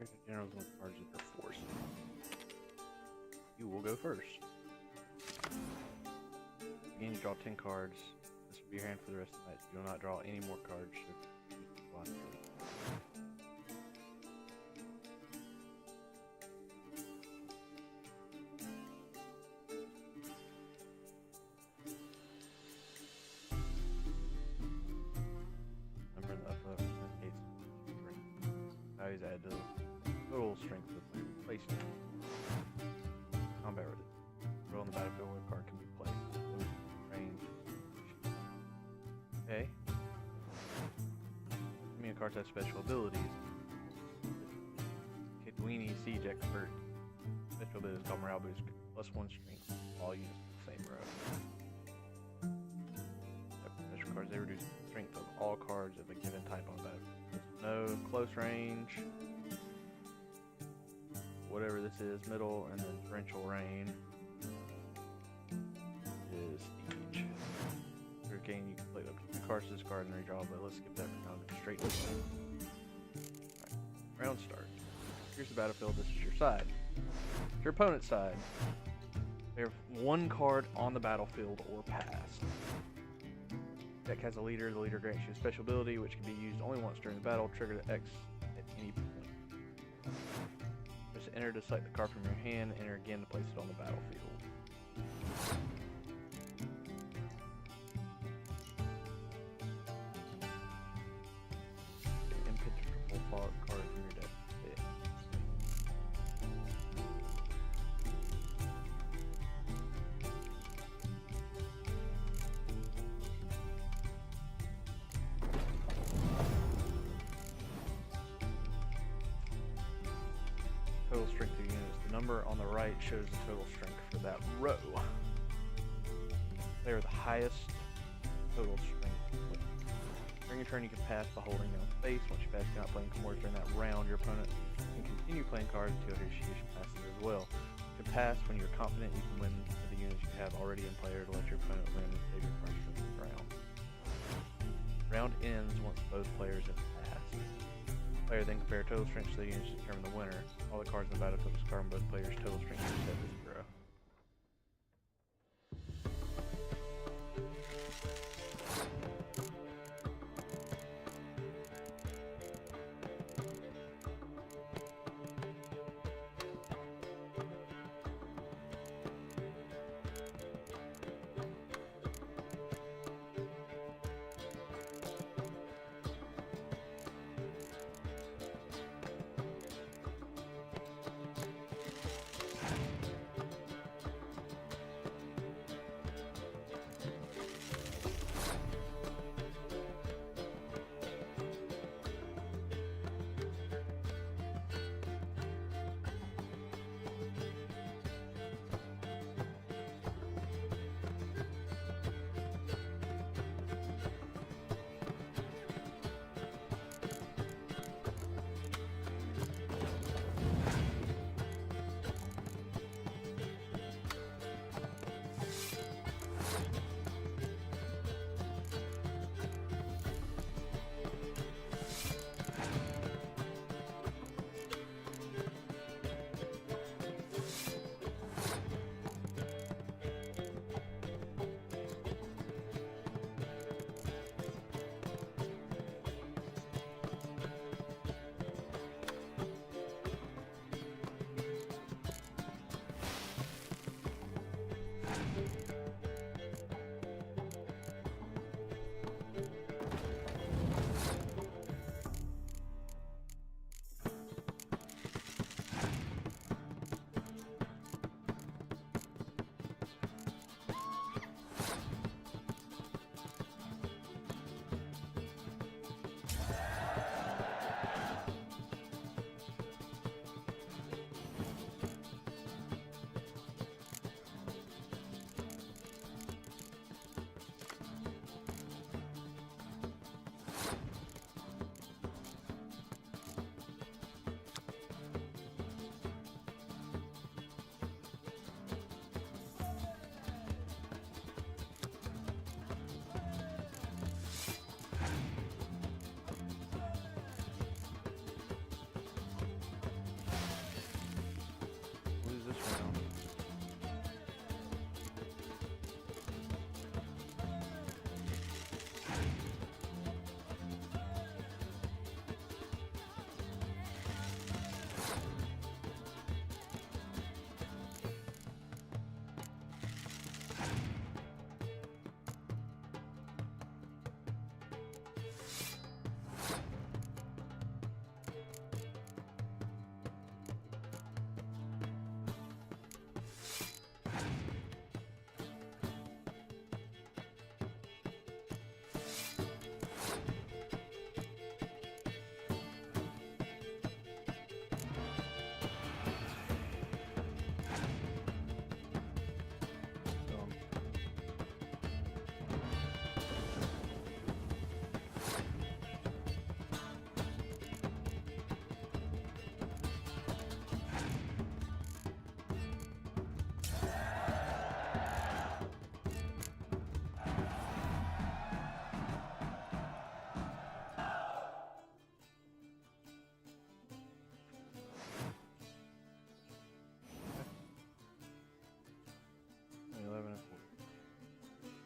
Here's the generals with cards of their force. You will go first. Again, you draw 10 cards. This will be your hand for the rest of the night. You will not draw any more cards. Number of values add to the total strength of the placement. Combat with it. Roll on the battlefield where a card can be played. Range. Okay. Many cards have special abilities. Kitwini Siege Expert. Special ability is called Morale Boost. +1 strength. All units in the same row. Special cards, they reduce the strength of all cards of a given type on the battlefield. No close range. Whatever this is, middle, and then torrential rain is siege. After a game, you can play up to 2 cards to this card and redraw, but let's skip that for now and go straight to the game. Alright, round start. Here's the battlefield, this is your side. Your opponent's side. They have 1 card on the battlefield or past. Deck has a leader. The leader grants you a special ability which can be used only once during the battle, triggered at X at any point. Just enter to select the card from your hand, enter again to place it on the battlefield. Impenetrable card from your deck. Total strength of units. The number on the right shows the total strength for that row. They are the highest total strength. During your turn, you can pass by holding down space. Once you pass, you cannot play cards during that round. Your opponent can continue playing cards until he or she passes as well. You can pass when you're confident you can win with the units you have already in play, or to let your opponent win and save your cards from the round. Round ends once both players have passed. Player then compare total strength to the units to determine the winner. All the cards in the battlefield discard on both players' total strength are set to 0.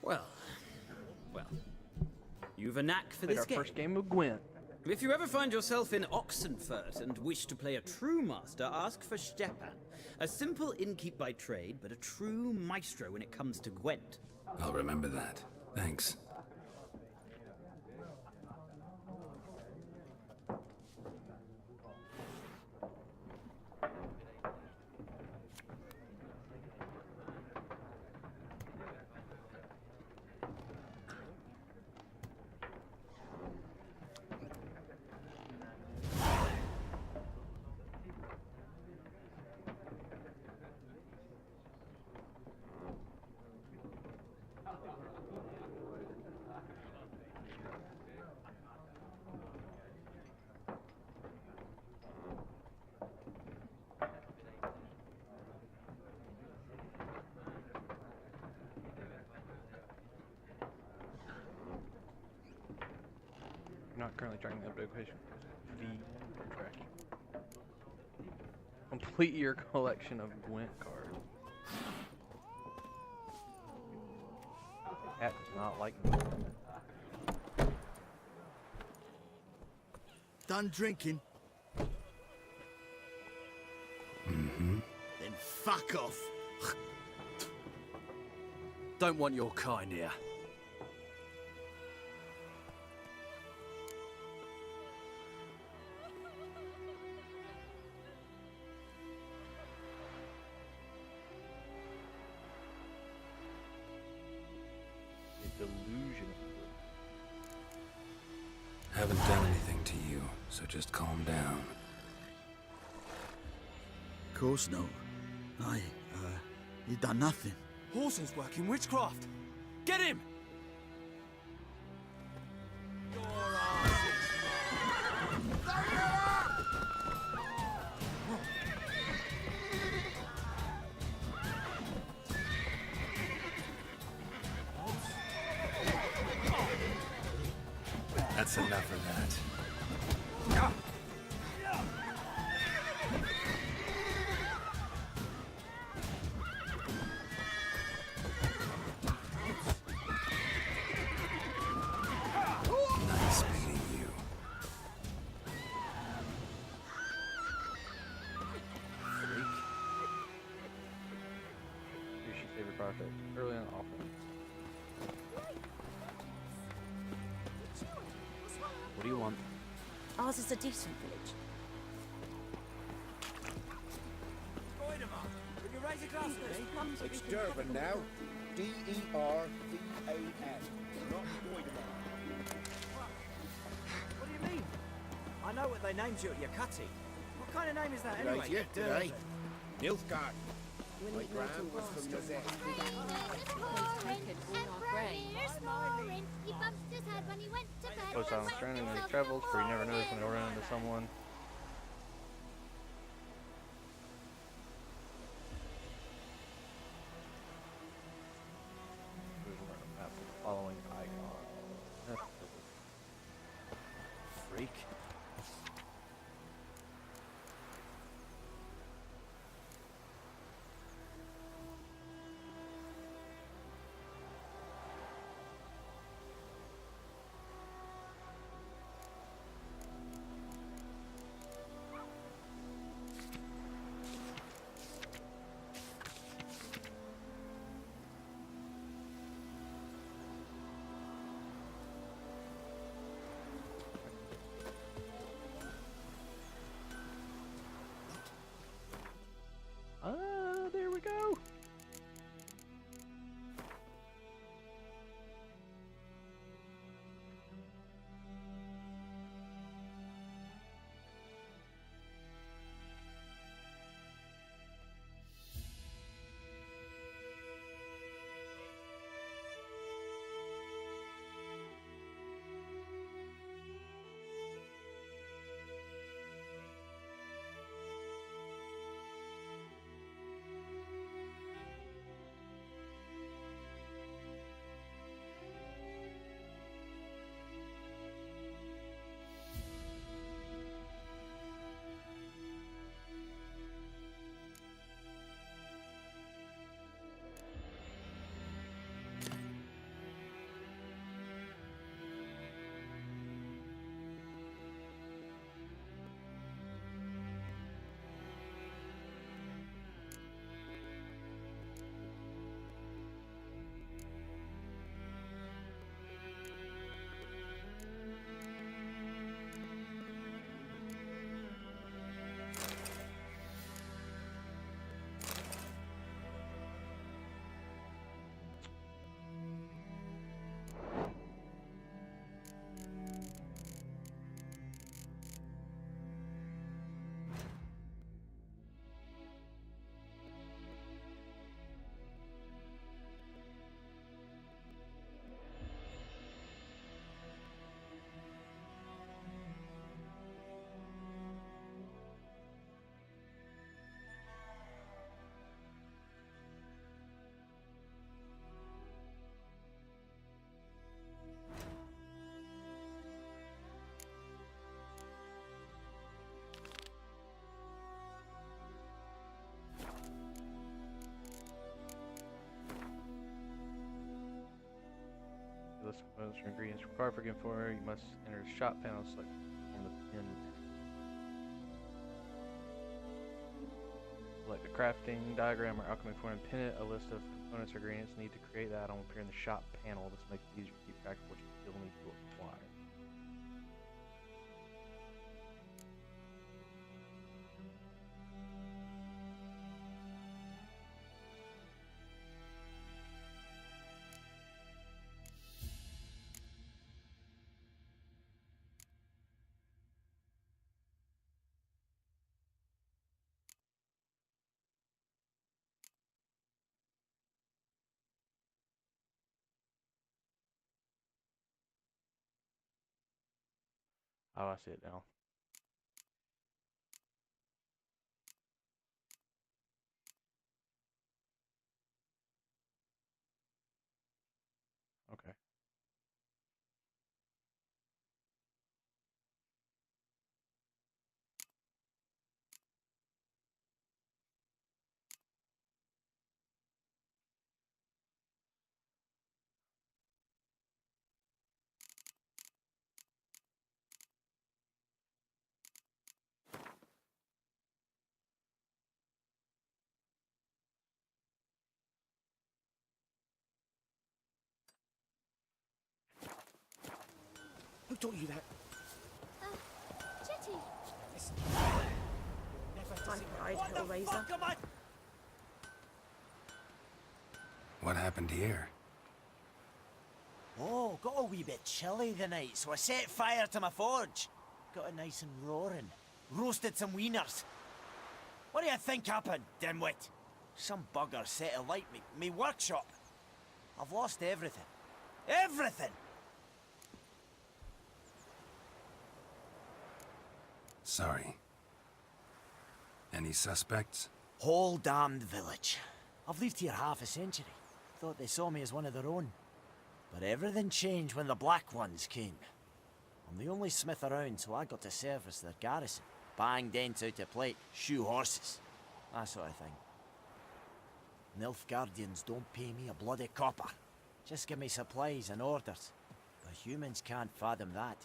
Well, you've a knack for Played this our game. first game of Gwent. If you ever find yourself in Oxenfurt and wish to play a true master, ask for Stepan. A simple innkeep by trade, but a true maestro when it comes to Gwent. I'll remember that. Thanks. Not currently tracking the update location. V tracking. Complete your collection of Gwent cards. Cat does not like Gwent. Done drinking? Mm-hmm. Then fuck off. Don't want your kind here. Delusion. Haven't done anything to you, so just calm down. Of course not. You done nothing. Horson's working witchcraft. Get him! That's enough of that. Nice beating you. You should save your profit early on offense. What do you want? Ours is a decent village. It's Durban now. D-E-R-V-A-N. Not Goideman. What do you mean? I know what they named you at your cutty. What kind of name is that anyway? Right, today. Nilfgaard. My gran was from Nazet. Post on stranding when he travels, for he never knows when he'll run into someone. Following icon. Freak. list of components or ingredients required for Game 4. You must enter the shop panel, select from the pin. Select a crafting diagram or alchemy form and pin it. A list of components or ingredients need to create that will appear in the shop panel. This makes it easier to keep track of what you still need to apply. Oh, I see it now. Okay. Who taught you that? Chetty! I cried, Hellraiser. What happened here? Oh, got a wee bit chilly the night, so I set fire to my forge. Got it nice and roaring. Roasted some wieners. What do you think happened, dimwit? Some bugger set alight me workshop. I've lost everything. Everything! Sorry. Any suspects? Whole damned village. I've lived here half a century. Thought they saw me as one of their own. But everything changed when the Black Ones came. I'm the only smith around, so I got to service their garrison. Bang dents out of plate, shoe horses. That sort of thing. Nilfgaardians don't pay me a bloody copper. Just give me supplies and orders. But humans can't fathom that.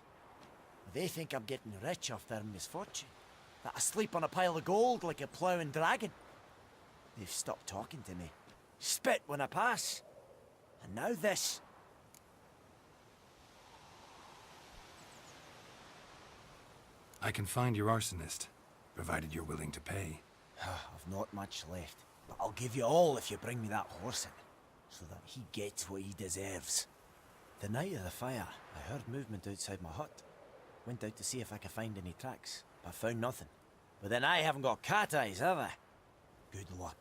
They think I'm getting rich off their misfortune. That I sleep on a pile of gold like a ploughing dragon. They've stopped talking to me. Spit when I pass. And now this. I can find your arsonist, provided you're willing to pay. I've not much left, but I'll give you all if you bring me that horse in, so that he gets what he deserves. The night of the fire, I heard movement outside my hut. Went out to see if I could find any tracks, but found nothing. But then I haven't got cat eyes, have I? Good luck.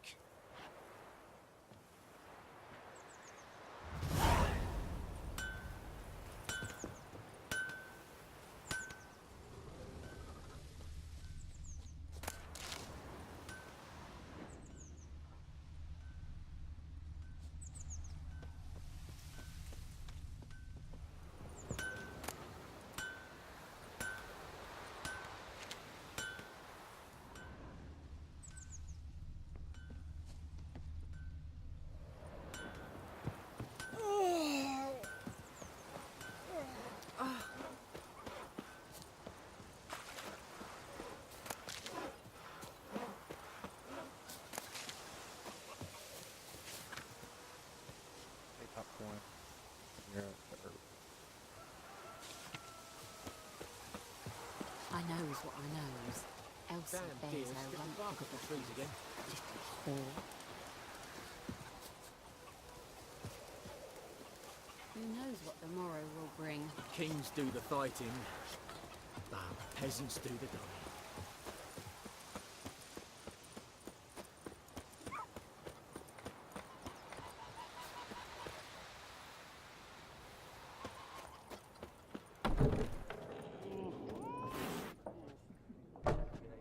Popcorn. You're I knows what I knows. Elsa bears her Get rump. the bark off the trees again. Just a whore. Who knows what the morrow will bring? Kings do the fighting, but peasants do the dying.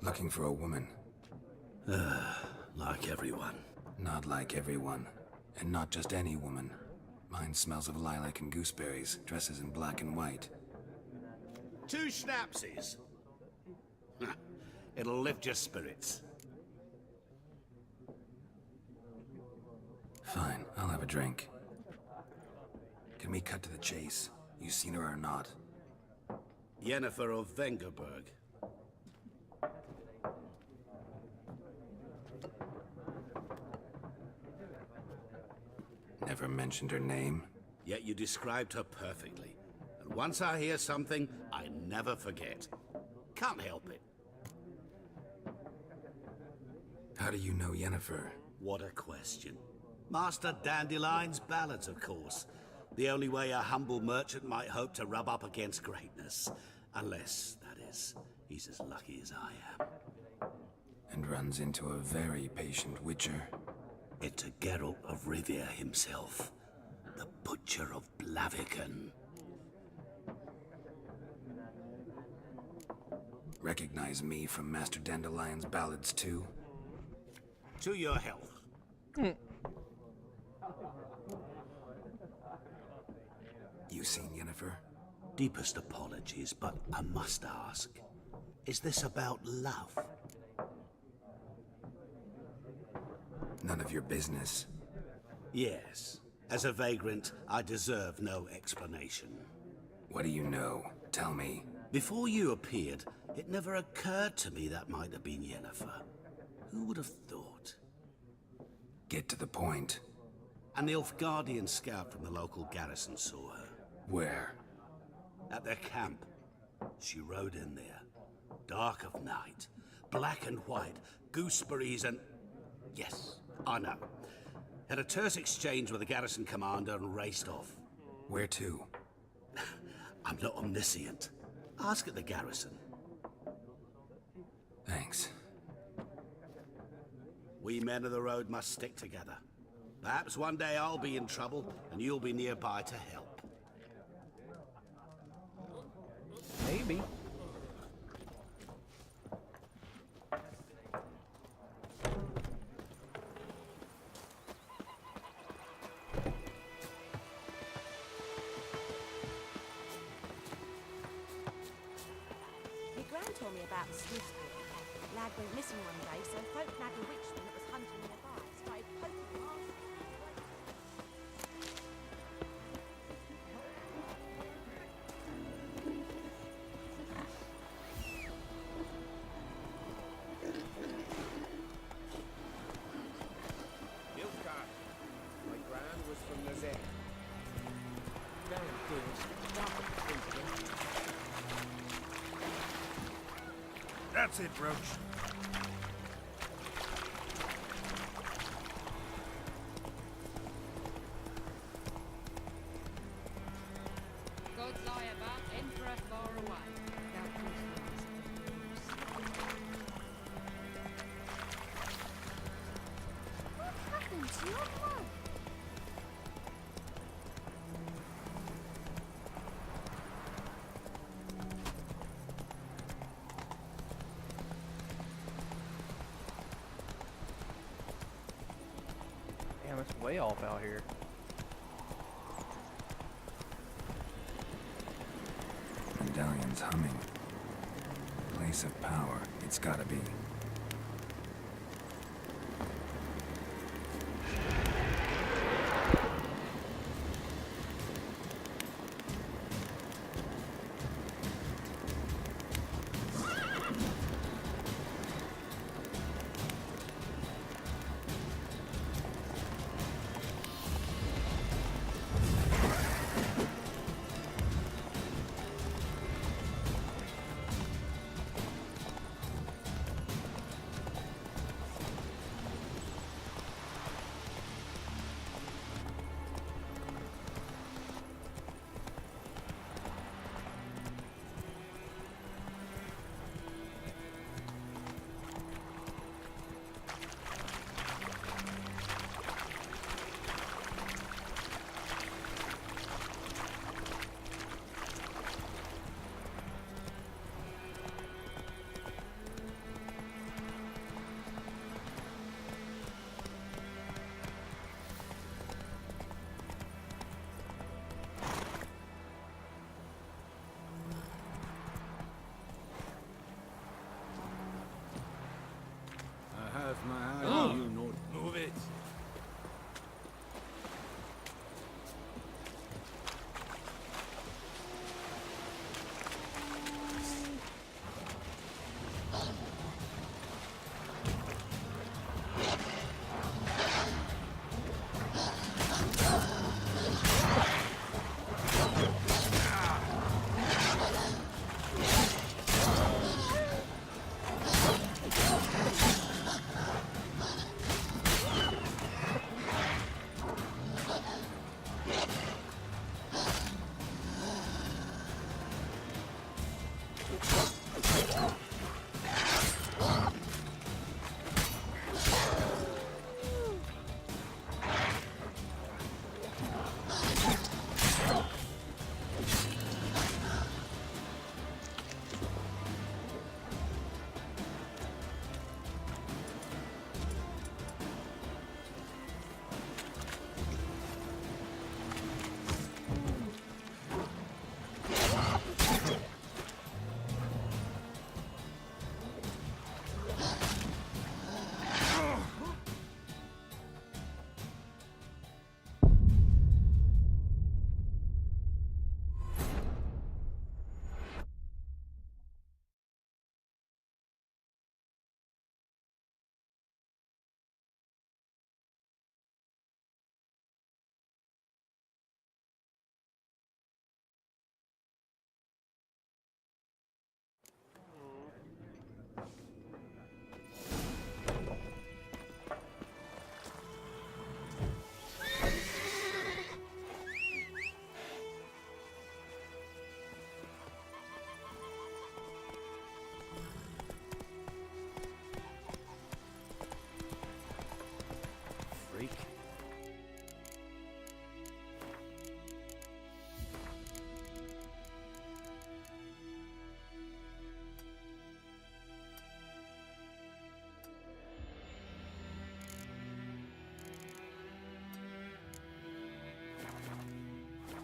Looking for a woman. Like everyone. Not like everyone. And not just any woman. Mine smells of lilac and gooseberries, dresses in black and white. 2 schnapsies. It'll lift your spirits. Fine, I'll have a drink. Can we cut to the chase? You seen her or not? Yennefer of Vengerberg. Never mentioned her name. Yet you described her perfectly. And once I hear something, I never forget. Can't help it. How do you know Yennefer? What a question. Master Dandelion's ballads, of course. The only way a humble merchant might hope to rub up against greatness. Unless, that is, he's as lucky as I am. And runs into a very patient witcher. It's a Geralt of Rivia himself. The Butcher of Blaviken. Recognize me from Master Dandelion's ballads too? To your health. You seen Yennefer? Deepest apologies, but I must ask. Is this about love? None of your business. Yes. As a vagrant, I deserve no explanation. What do you know? Tell me. Before you appeared, it never occurred to me that might have been Yennefer. Who would have thought? Get to the point. A Nilfgaardian scout from the local garrison saw her. Where? At their camp. She rode in there. Dark of night. Black and white. Gooseberries and... Yes, I know. Had a terse exchange with the garrison commander and raced off. Where to? I'm not omniscient. Ask at the garrison. Thanks. We men of the road must stick together. Perhaps one day I'll be in trouble, and you'll be nearby to help. Maybe. My gran told me about the Smith's book. Lad went missing one day, so folk nabbed a witchman that was hunting nearby. Started poking him off. Nilfgaard. My gran was from Nazet. Very good. That's it, Roach. Gods lie about, Emperor far away. What happened to your mum? Damn, it's way off out here. Medallion's humming. Place of power. It's gotta be.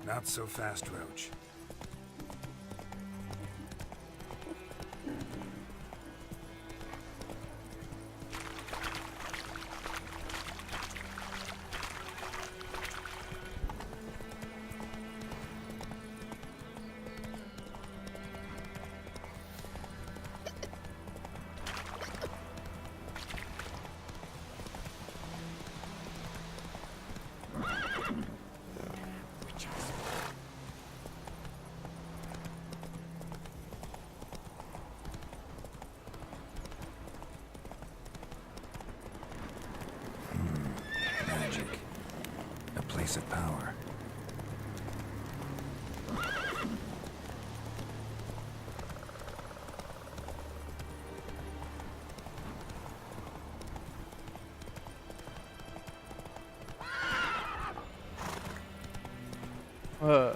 Not so fast, Roach. Magic. A place of power. Uh.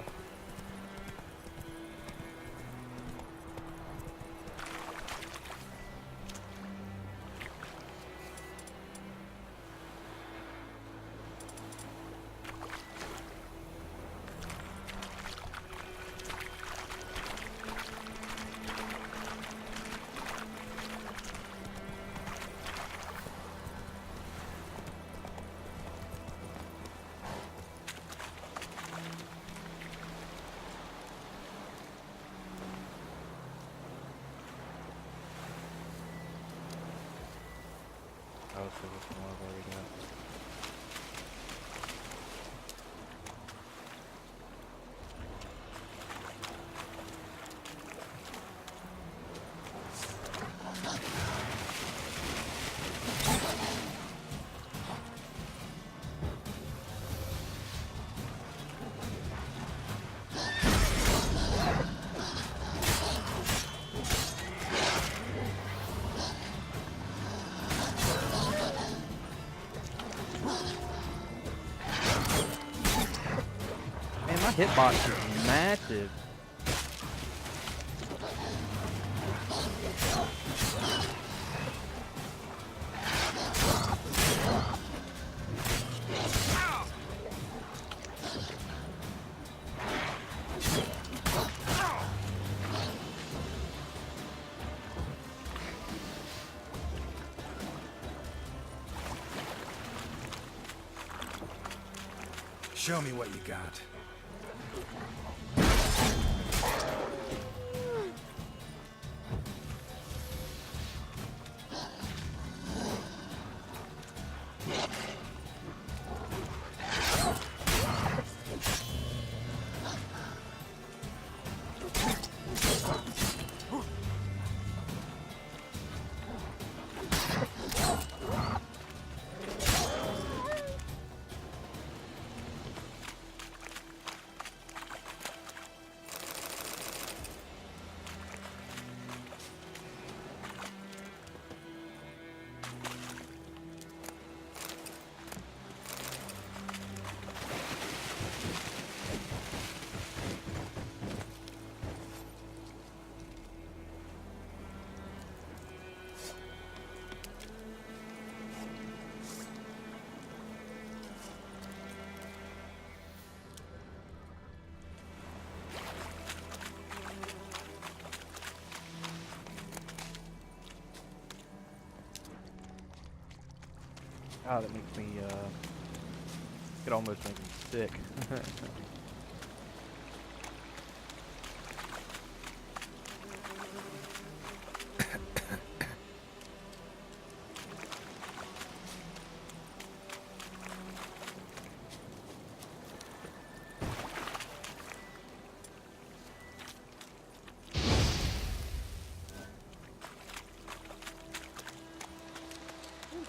Oh, so this one I've already got. Man, my hitbox is massive. Show me what you got. Ah, that makes me, it almost makes me sick.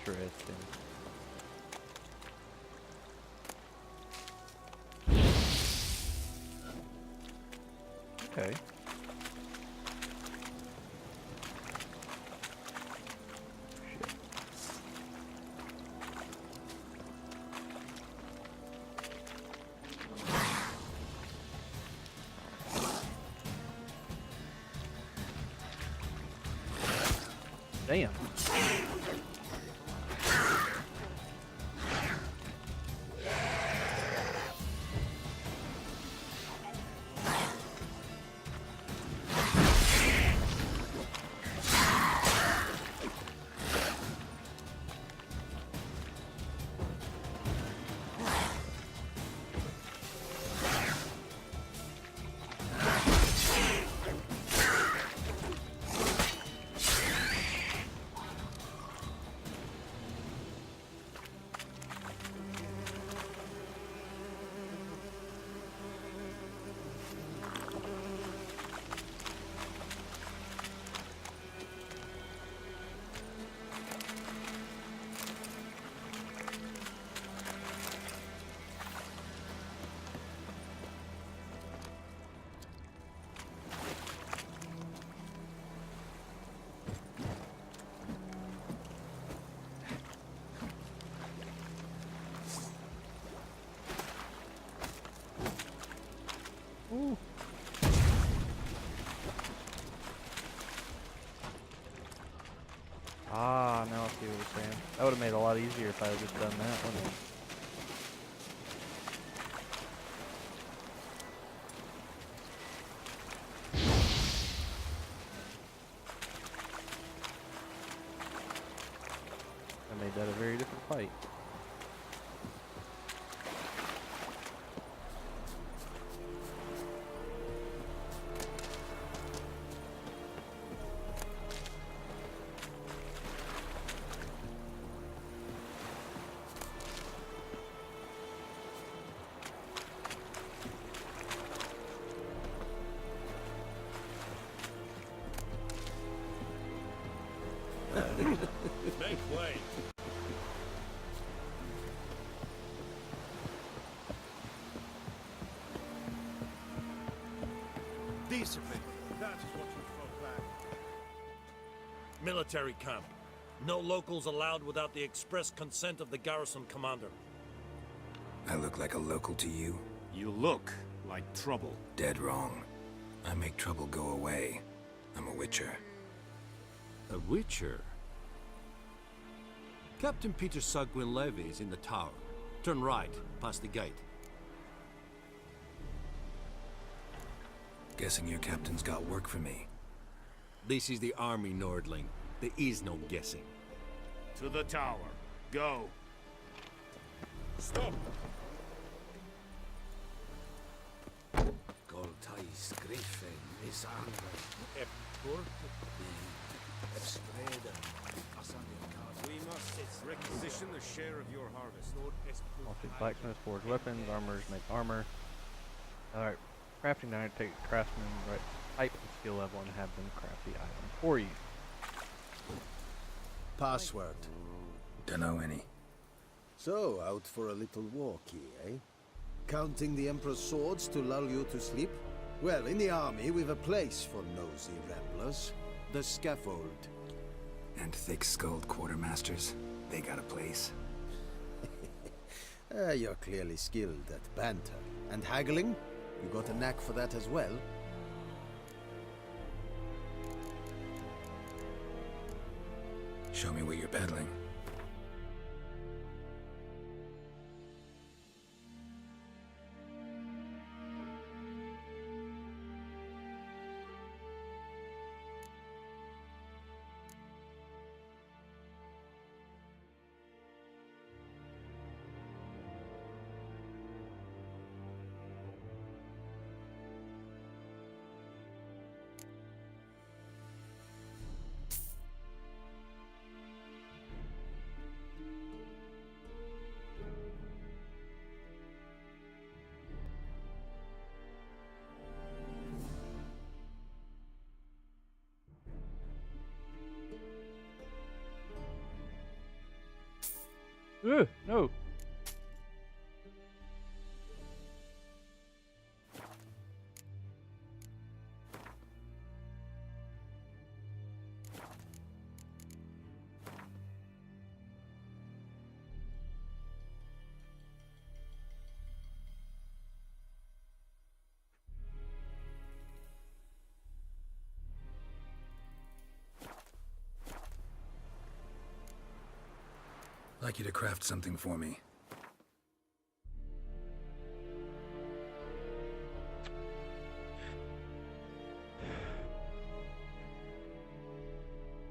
Interesting. Okay. Damn. Ooh. Ah, now I see what you're saying. That would have made it a lot easier if I had just done that, wouldn't it? I made that a very different fight. Make way. Discipline. That is what you folk lack. Military camp. No locals allowed without the express consent of the garrison commander. I look like a local to you? You look like trouble. Dead wrong. I make trouble go away. I'm a witcher. A witcher? Captain Peter Sagwin Levy is in the tower. Turn right, past the gate. Guessing your captain's got work for me. This is the army, Nordling. There is no guessing. To the tower. Go. Stop! Goltais Griffin is angry. We must requisition a share of your harvest. Also, blacksmiths forge weapons, armors make armor. Alright, crafting iron, take craftsman, right type and skill level, and have them craft the item for you. Password. Dunno any. So, out for a little walkie, eh? Counting the Emperor's swords to lull you to sleep? Well, in the army, we've a place for nosy ramblers. The scaffold. And thick-skulled quartermasters, they got a place. You're clearly skilled at banter. And haggling? You got a knack for that as well? Show me what you're peddling. No. I'd like you to craft something for me.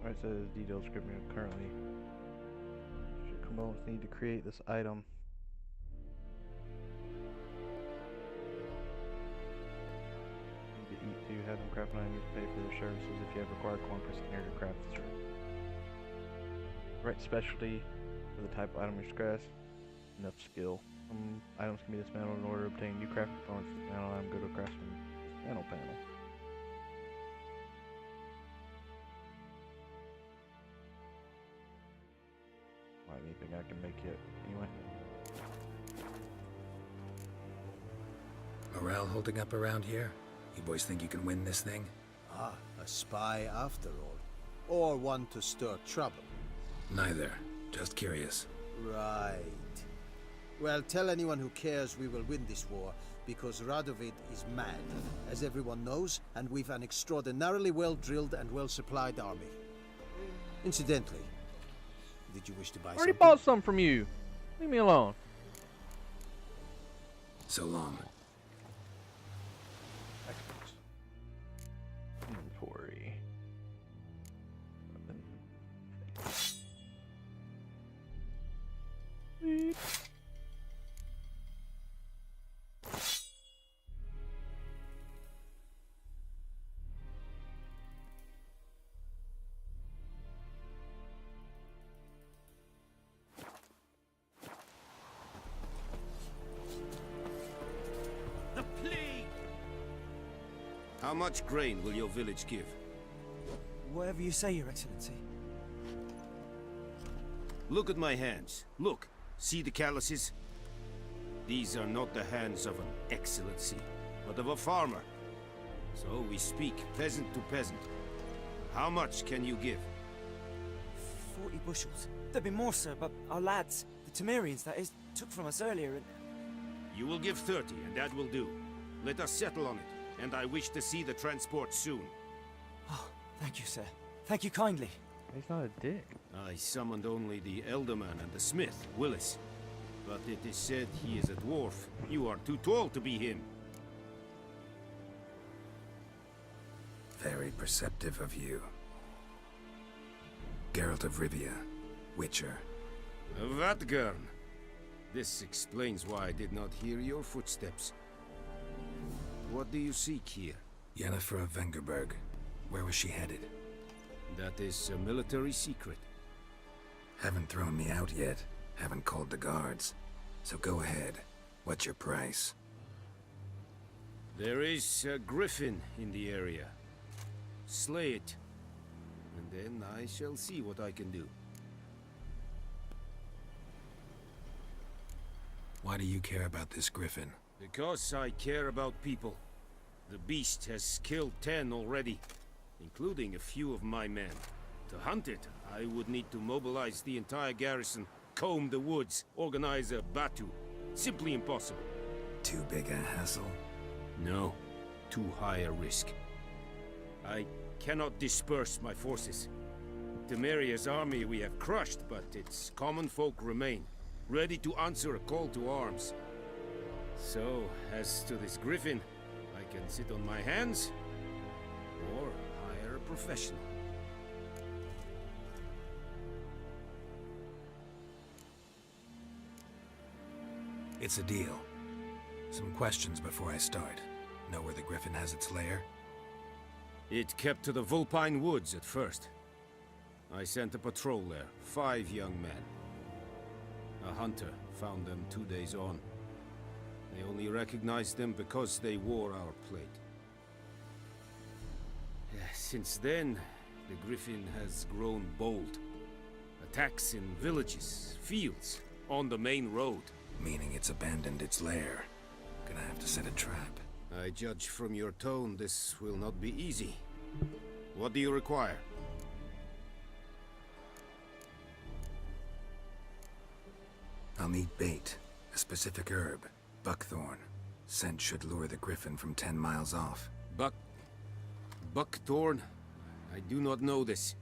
Alright, it says detailed scripting currently. Components need to create this item. Need to eat too, have them craft an item, you pay for their services if you have required corn press here to craft the service. Right specialty for the type of item you grass. Enough skill. Some items can be dismantled in order to obtain new crafting components. Dismantle item, go to a craftsman dismantle panel. Anything I can make yet, anyway. Morale holding up around here? You boys think you can win this thing? Ah, a spy after all. Or one to stir trouble. Neither. Just curious. Right. Well, tell anyone who cares we will win this war, because Radovid is mad, as everyone knows, and we've an extraordinarily well-drilled and well-supplied army. Incidentally, did you wish to buy I already something? bought some from you. Leave me alone. So long. Inventory. The plague! How much grain will your village give? Whatever you say, Your Excellency. Look at my hands. Look. See the calluses? These are not the hands of an excellency, but of a farmer. So we speak peasant to peasant. How much can you give? 40 bushels. There'd be more, sir, but our lads, the Temerians, that is, took from us earlier and... You will give 30, and that will do. Let us settle on it, and I wish to see the transport soon. Oh, thank you, sir. Thank you kindly. He's not a dick. I summoned only the Elderman and the smith, Willis. But it is said he is a dwarf. You are too tall to be him. Very perceptive of you. Geralt of Rivia, Witcher. Vatgern. This explains why I did not hear your footsteps. What do you seek here? Yennefer of Vengerberg. Where was she headed? That is a military secret. Haven't thrown me out yet. Haven't called the guards. So go ahead. What's your price? There is a griffin in the area. Slay it. And then I shall see what I can do. Why do you care about this griffin? Because I care about people. The beast has killed 10 already, including a few of my men. To hunt it, I would need to mobilize the entire garrison, comb the woods, organize a batu. Simply impossible. Too big a hassle? No. Too high a risk. I cannot disperse my forces. Temeria's army we have crushed, but its common folk remain, ready to answer a call to arms. So, as to this griffin, I can sit on my hands, or hire a professional. It's a deal. Some questions before I start. Know where the griffin has its lair? It kept to the Vulpine Woods at first. I sent a patrol there, 5 young men. A hunter found them 2 days on. They only recognized them because they wore our plate. Since then, the griffin has grown bold. Attacks in villages, fields, on the main road. Meaning it's abandoned its lair. Gonna have to set a trap. I judge from your tone this will not be easy. What do you require? I'll need bait. A specific herb. Buckthorn. Scent should lure the griffin from 10 miles off. Buckthorn? I do not know this.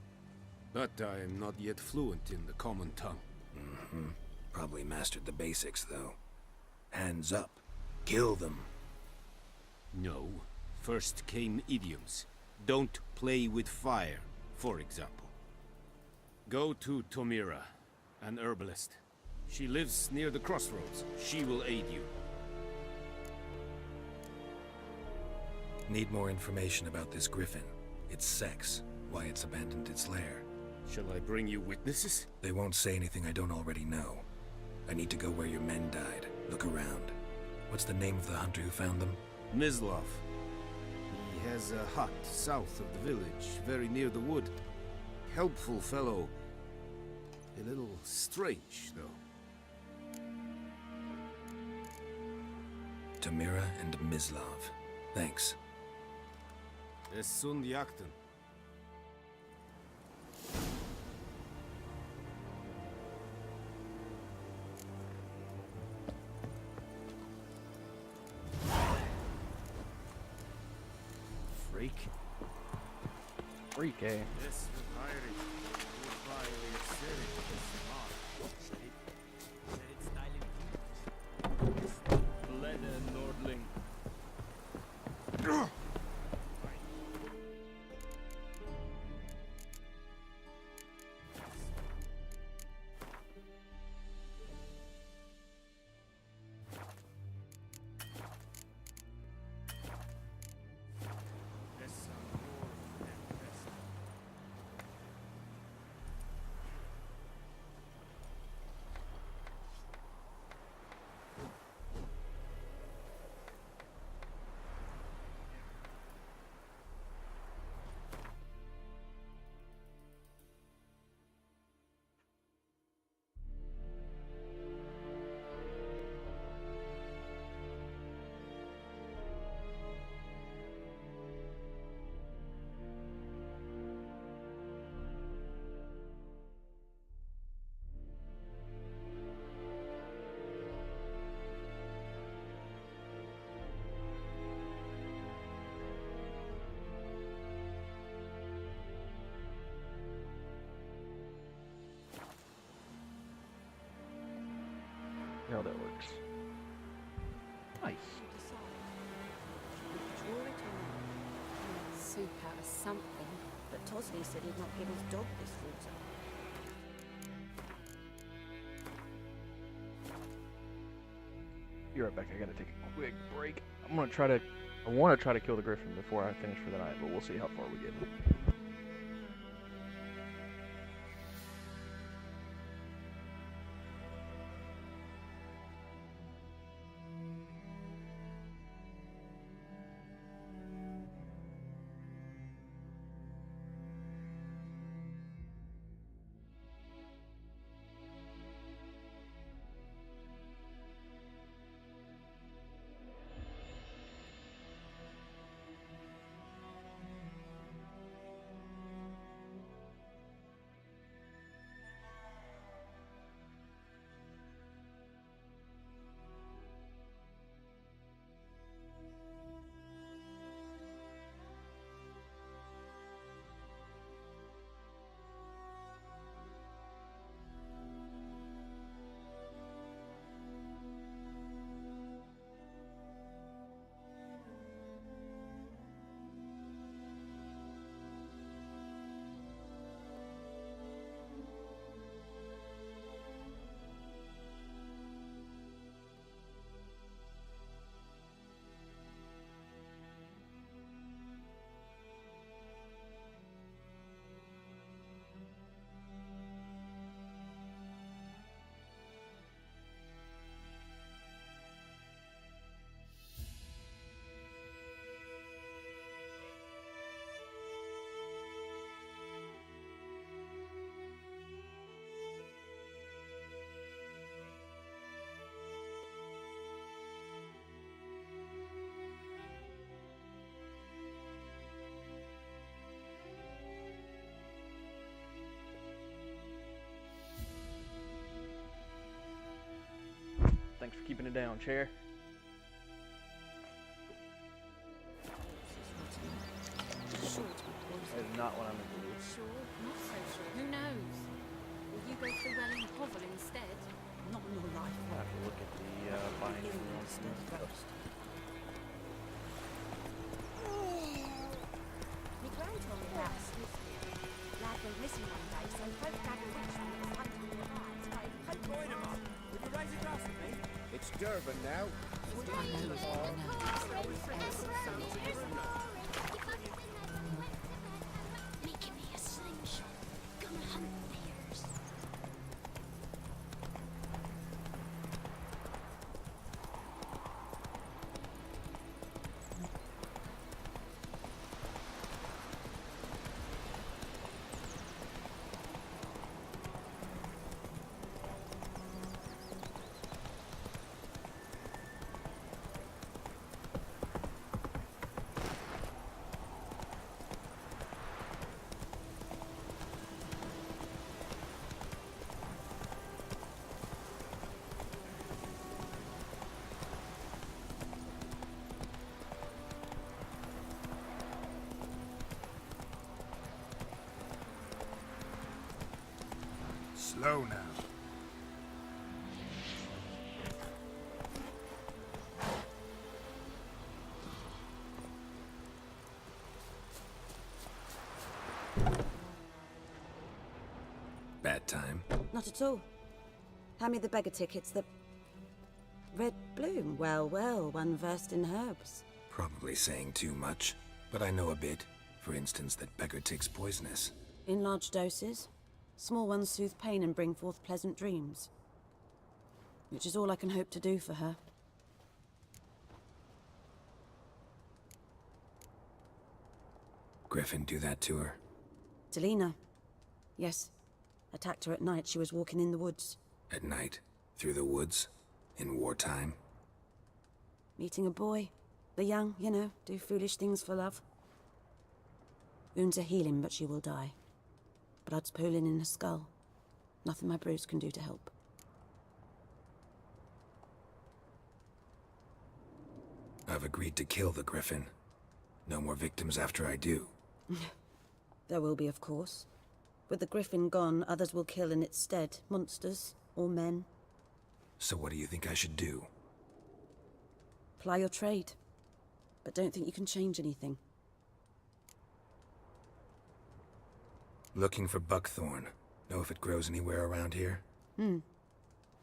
But I am not yet fluent in the common tongue. Mm-hmm. Probably mastered the basics, though. Hands up. Kill them. No. First came idioms. Don't play with fire, for example. Go to Tomira, an herbalist. She lives near the crossroads. She will aid you. Need more information about this griffin. Its sex. Why it's abandoned its lair. Shall I bring you witnesses? They won't say anything I don't already know. I need to go where your men died. Look around. What's the name of the hunter who found them? Mislav. He has a hut south of the village, very near the wood. Helpful fellow. A little strange, though. Tamira and Mislav. Thanks. Es sunt jakten. freak. Freak, eh? Yes, Hyrie. Goodbye, Siri. Blede Nordling. How that works. Nice. Draw it on. Soup out of something. But Tosley said he'd not give his dog this water. You're right back. I gotta take a quick break. I want to try to kill the griffin before I finish for the night, but we'll see how far we get. Thanks for keeping it down, chair. That is not what I'm into. Sure, not so sure. Who knows? Will you go through Welling Hovel instead? Not in your life. I'll have to look at the binding on some stuff. My gran told me about a Smith. Lad went missing one day, so folk dad a witch when it was hunting in the fire. Started poking Join him up. Would you raise a glass with me? It's Durban now. Making me a slingshot. Go hunt bears. Go now. Bad time? Not at all. Hand me the beggar tickets, the... Red bloom. Well, well, one versed in herbs. Probably saying too much, but I know a bit. For instance, that beggar tick's poisonous. In large doses. Small ones soothe pain and bring forth pleasant dreams. Which is all I can hope to do for her. Griffin do that to her? Delina. Yes. Attacked her at night. She was walking in the woods. At night? Through the woods? In wartime? Meeting a boy. The young, you know, do foolish things for love. Wounds are healing, but she will die. Blood's pooling in her skull. Nothing my brews can do to help. I've agreed to kill the Griffin. No more victims after I do. There will be, of course. With the Griffin gone, others will kill in its stead. Monsters, or men. So what do you think I should do? Ply your trade. But don't think you can change anything. Looking for buckthorn. Know if it grows anywhere around here?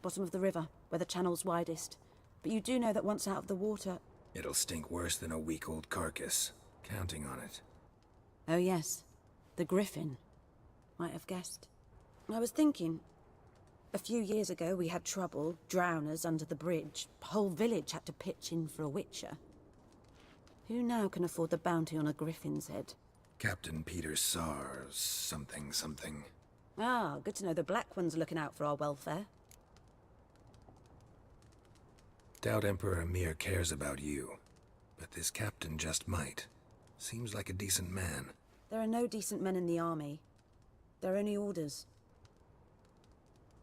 Bottom of the river, where the channel's widest. But you do know that once out of the water... It'll stink worse than a week-old carcass. Counting on it. Oh yes, the Griffin. Might have guessed. I was thinking... A few years ago we had trouble, drowners under the bridge. Whole village had to pitch in for a witcher. Who now can afford the bounty on a Griffin's head? Captain Peter Sars, something. Ah, good to know the Black One's looking out for our welfare. Doubt Emperor Emir cares about you. But this captain just might. Seems like a decent man. There are no decent men in the army. They're only orders.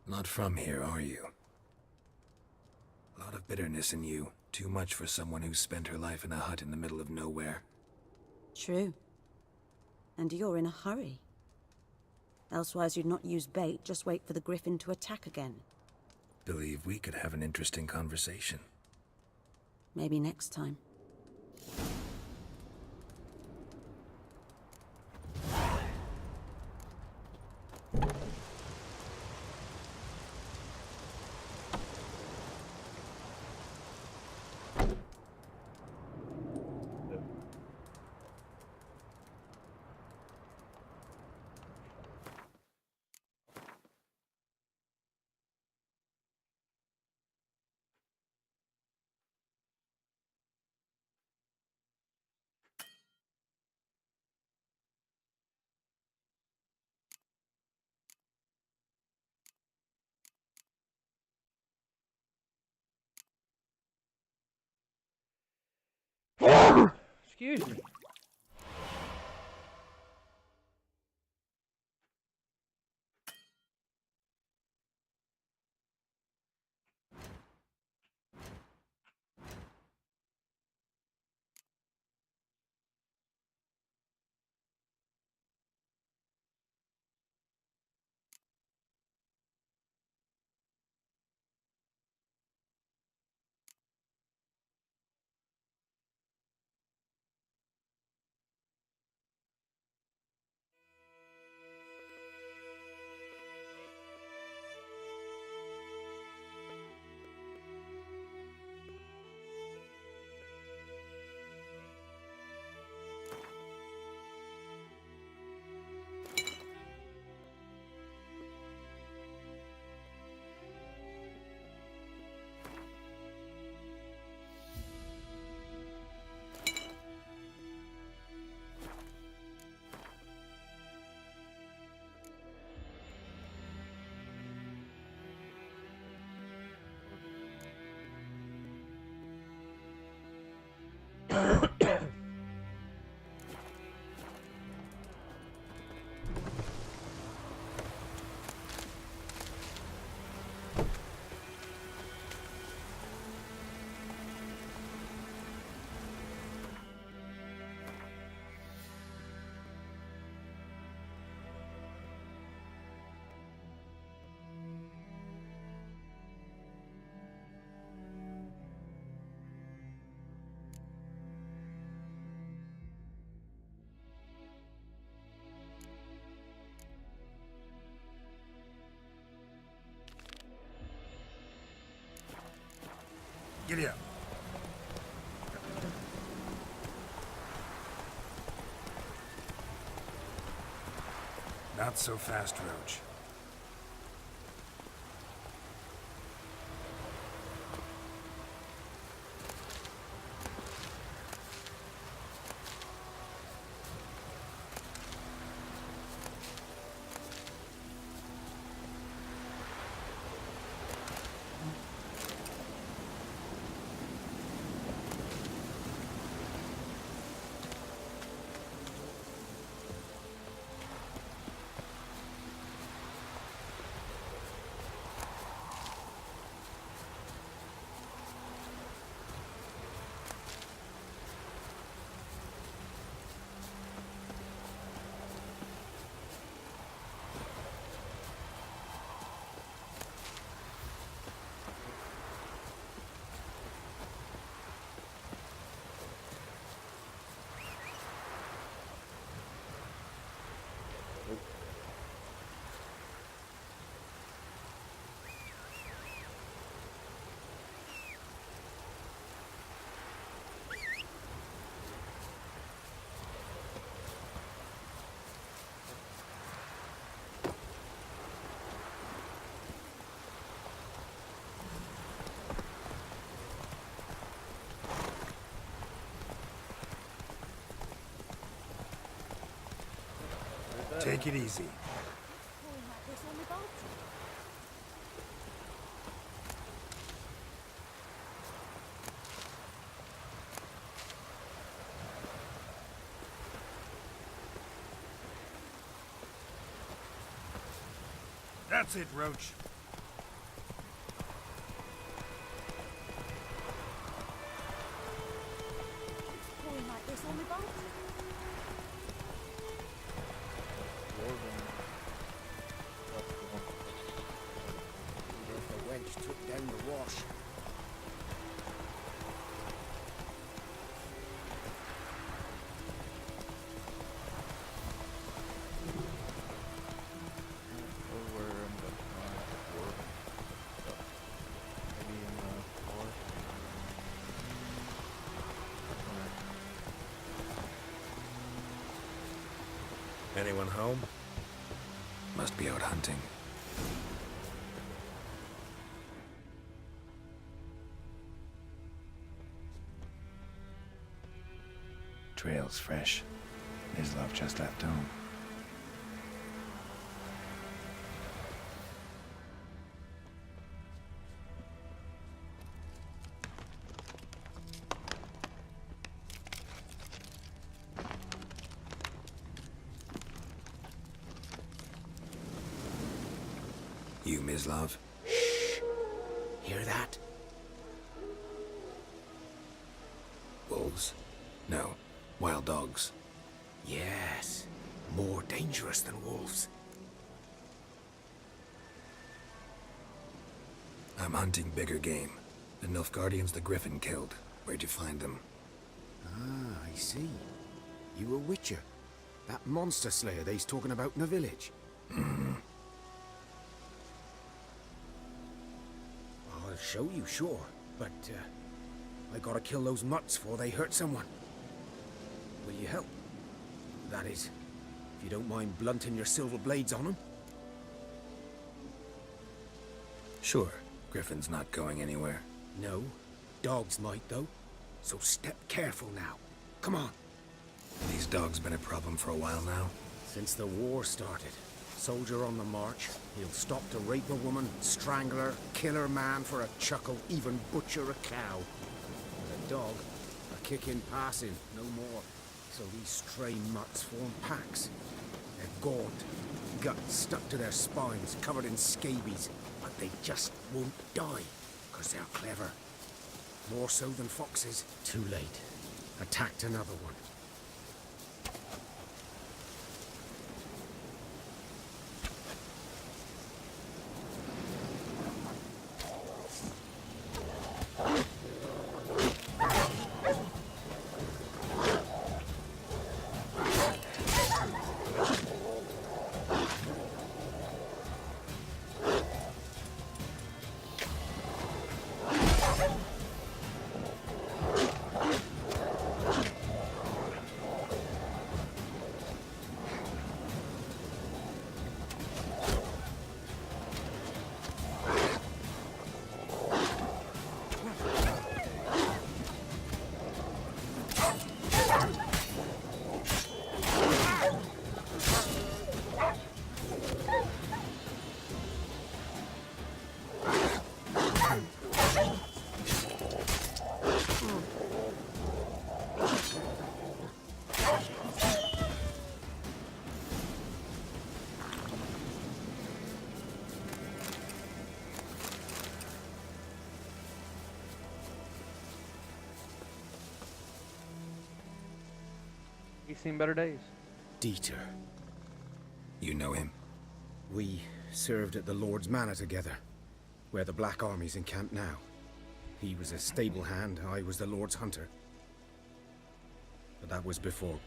Not from here, are you? A lot of bitterness in you. Too much for someone who spent her life in a hut in the middle of nowhere. True. And you're in a hurry. Elsewise you'd not use bait, just wait for the Griffin to attack again. Believe we could have an interesting conversation. Maybe next time. Excuse me. Giddy up. Not so fast, Roach. Take it easy. That's it, Roach. Pouring like this on the boat. The wench took down the wash. Anyone home? Must be out hunting. Trail's fresh. His love just left home. You, Mislav? Shh! Hear that? Wolves? No. Wild dogs. Yes. More dangerous than wolves. I'm hunting bigger game. The Nilfgaardians the Griffin killed. Where'd you find them? Ah, I see. You a witcher. That monster slayer they's talking about in the village. Mm-hmm. I'll show you, sure. But, I gotta kill those mutts before they hurt someone. Will you help? That is, if you don't mind blunting your silver blades on them. Sure. Griffin's not going anywhere. No. Dogs might, though. So step careful now. Come on. These dogs been a problem for a while now? Since the war started. Soldier on the march. He'll stop to rape a woman, strangle her, kill her man for a chuckle, even butcher a cow. And a dog, a kick in passing, no more. So these stray mutts form packs. They're gaunt, guts stuck to their spines, covered in scabies, but they just won't die, 'cause they're clever. More so than foxes. Too late. Attacked another one. He's seen better days. Dieter. You know him? We served at the Lord's Manor together, where the Black Army's encamped now. He was a stable hand, I was the Lord's hunter. But that was before...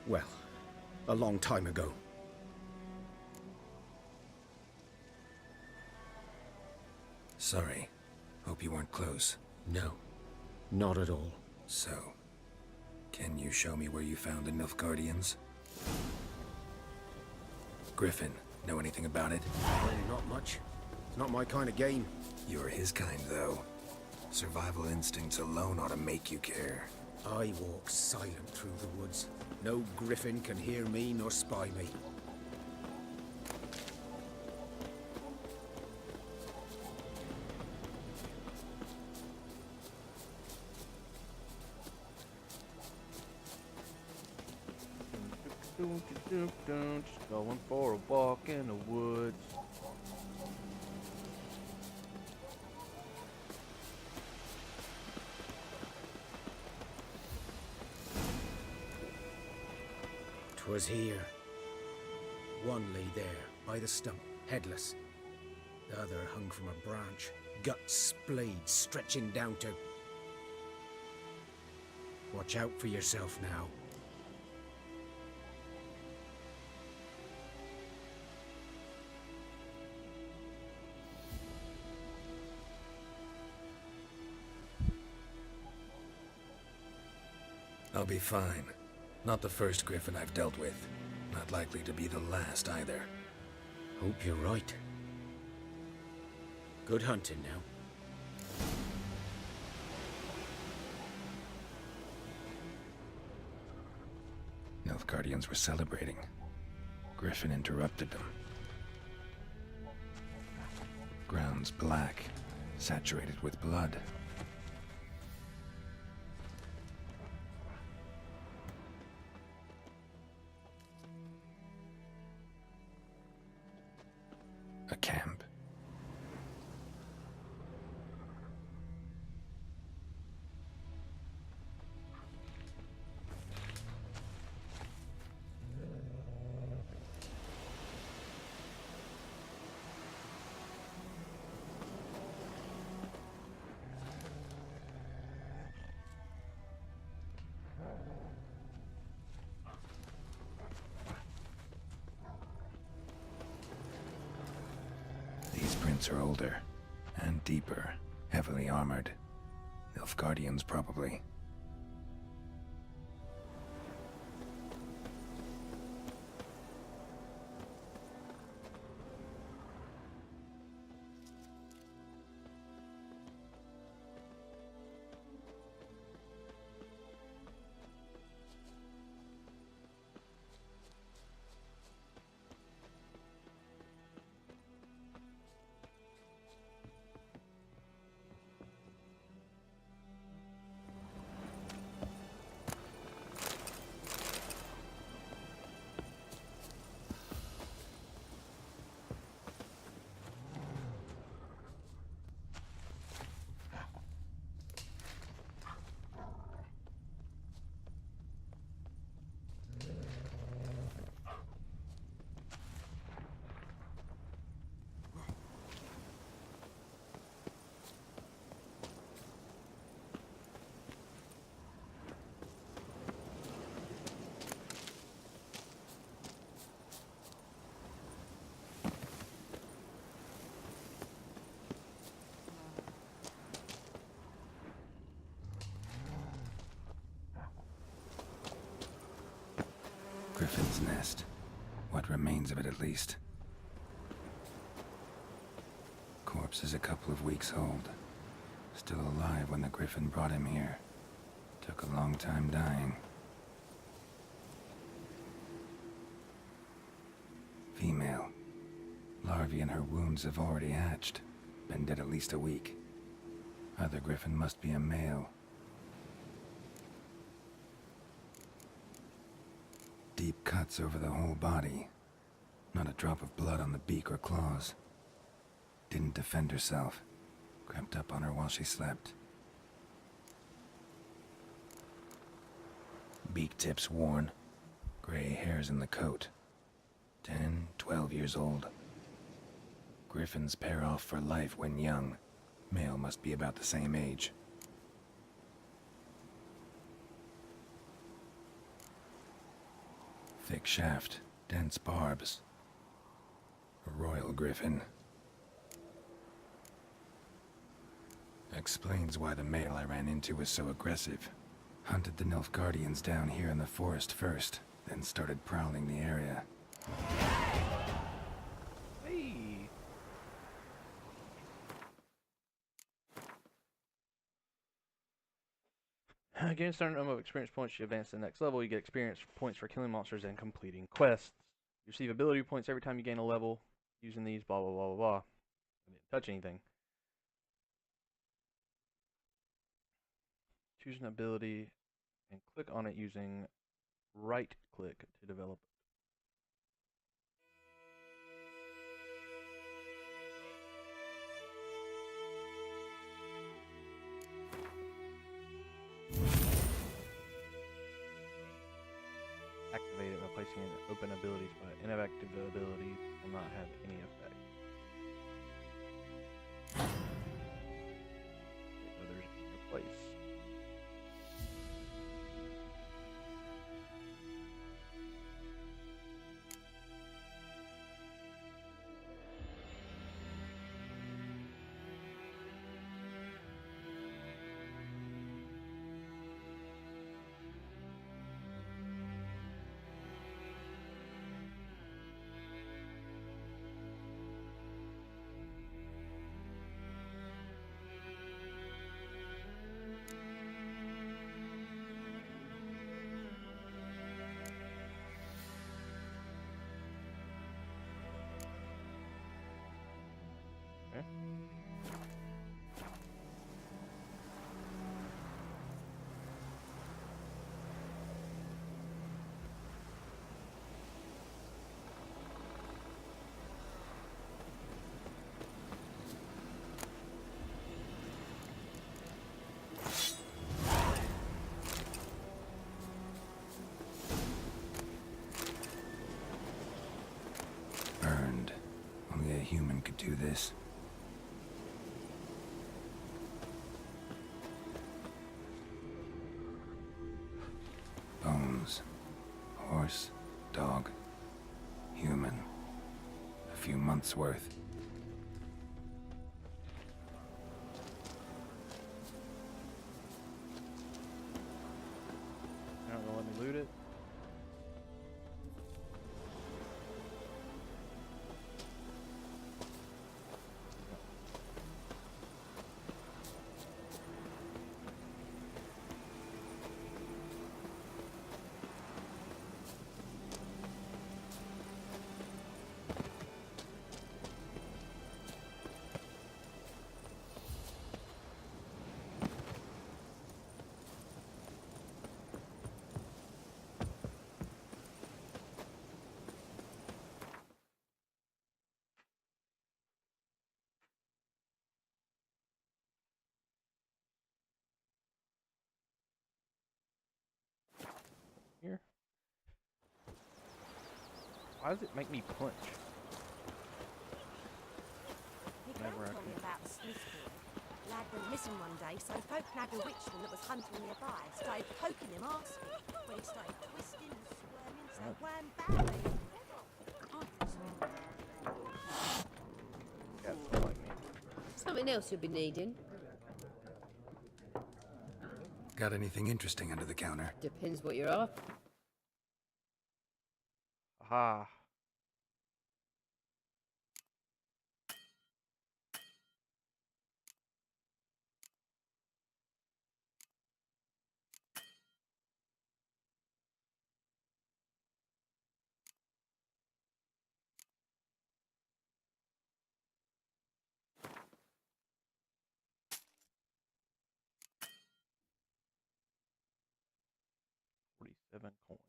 well, a long time ago. Sorry. Hope you weren't close. No, not at all. So, can you show me where you found the Nilfgaardians? Griffin, know anything about it? Not much. It's not my kind of game. You're his kind, though. Survival instincts alone ought to make you care. I walk silent through the woods. No griffin can hear me nor spy me. Just going for a walk in the woods. "'Twas here. One lay there, by the stump, headless. The other hung from a branch, guts splayed, stretching down to... Watch out for yourself now." I'll be fine. Not the first griffin I've dealt with. Not likely to be the last either. Hope you're right. Good hunting now. Nilfgaardians were celebrating. Griffin interrupted them. Ground's black, saturated with blood. A camp. These prints are older and deeper, heavily armored. Nilfgaardians, probably. Griffin's nest. What remains of it, at least. Corpse is a couple of weeks old. Still alive when the Griffin brought him here. Took a long time dying. Female. Larvae in her wounds have already hatched. Been dead at least a week. Other Griffin must be a male. Deep cuts over the whole body. Not a drop of blood on the beak or claws. Didn't defend herself. Crept up on her while she slept. beak tips worn, gray hairs in the coat. 10, 12 years old. Griffins pair off for life when young. Male must be about the same age. Thick shaft, dense barbs. A royal griffin. Explains why the male I ran into was so aggressive. Hunted the Nilfgaardians down here in the forest first, then started prowling the area. Hey. Gain a certain number of experience points. You advance to the next level. You get experience points for killing monsters and completing quests. You receive ability points every time you gain a level. Using these, blah blah blah blah blah. I didn't touch anything. Choose an ability and click on it using right click to develop. Activate it by placing an open ability spot. Inactive abilities will not have any effect. Others in your place. Okay. Earned. Only a human could do this. Bones. Horse, dog, human. A few months' worth. You're not gonna let me loot it? Here. Why does it make me punch? Whenever I told me about the Smith boy. Lad went missing one day, so folk nagged a witchman that was hunting nearby. Started poking him, asking. When he started twisting and squirming, so wham bam. Cats don't like me. Something else you'll be needing. Got anything interesting under the counter? Depends what you're after. Aha. $47 coins.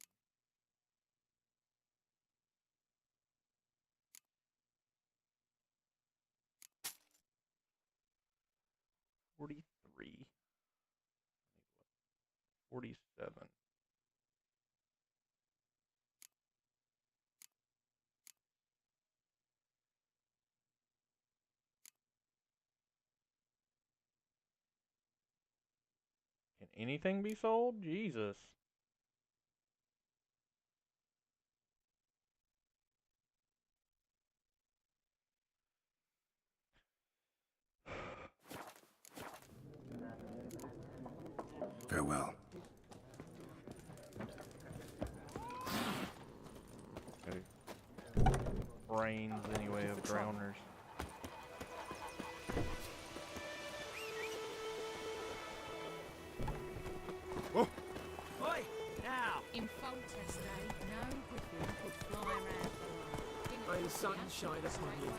$43. 47. anything be sold? Jesus. Farewell. Okay. Brains, anyway, of drowners. Oh. Oi! Now! In Foltest, eh? No griffin could fly around. May the sun shine upon you.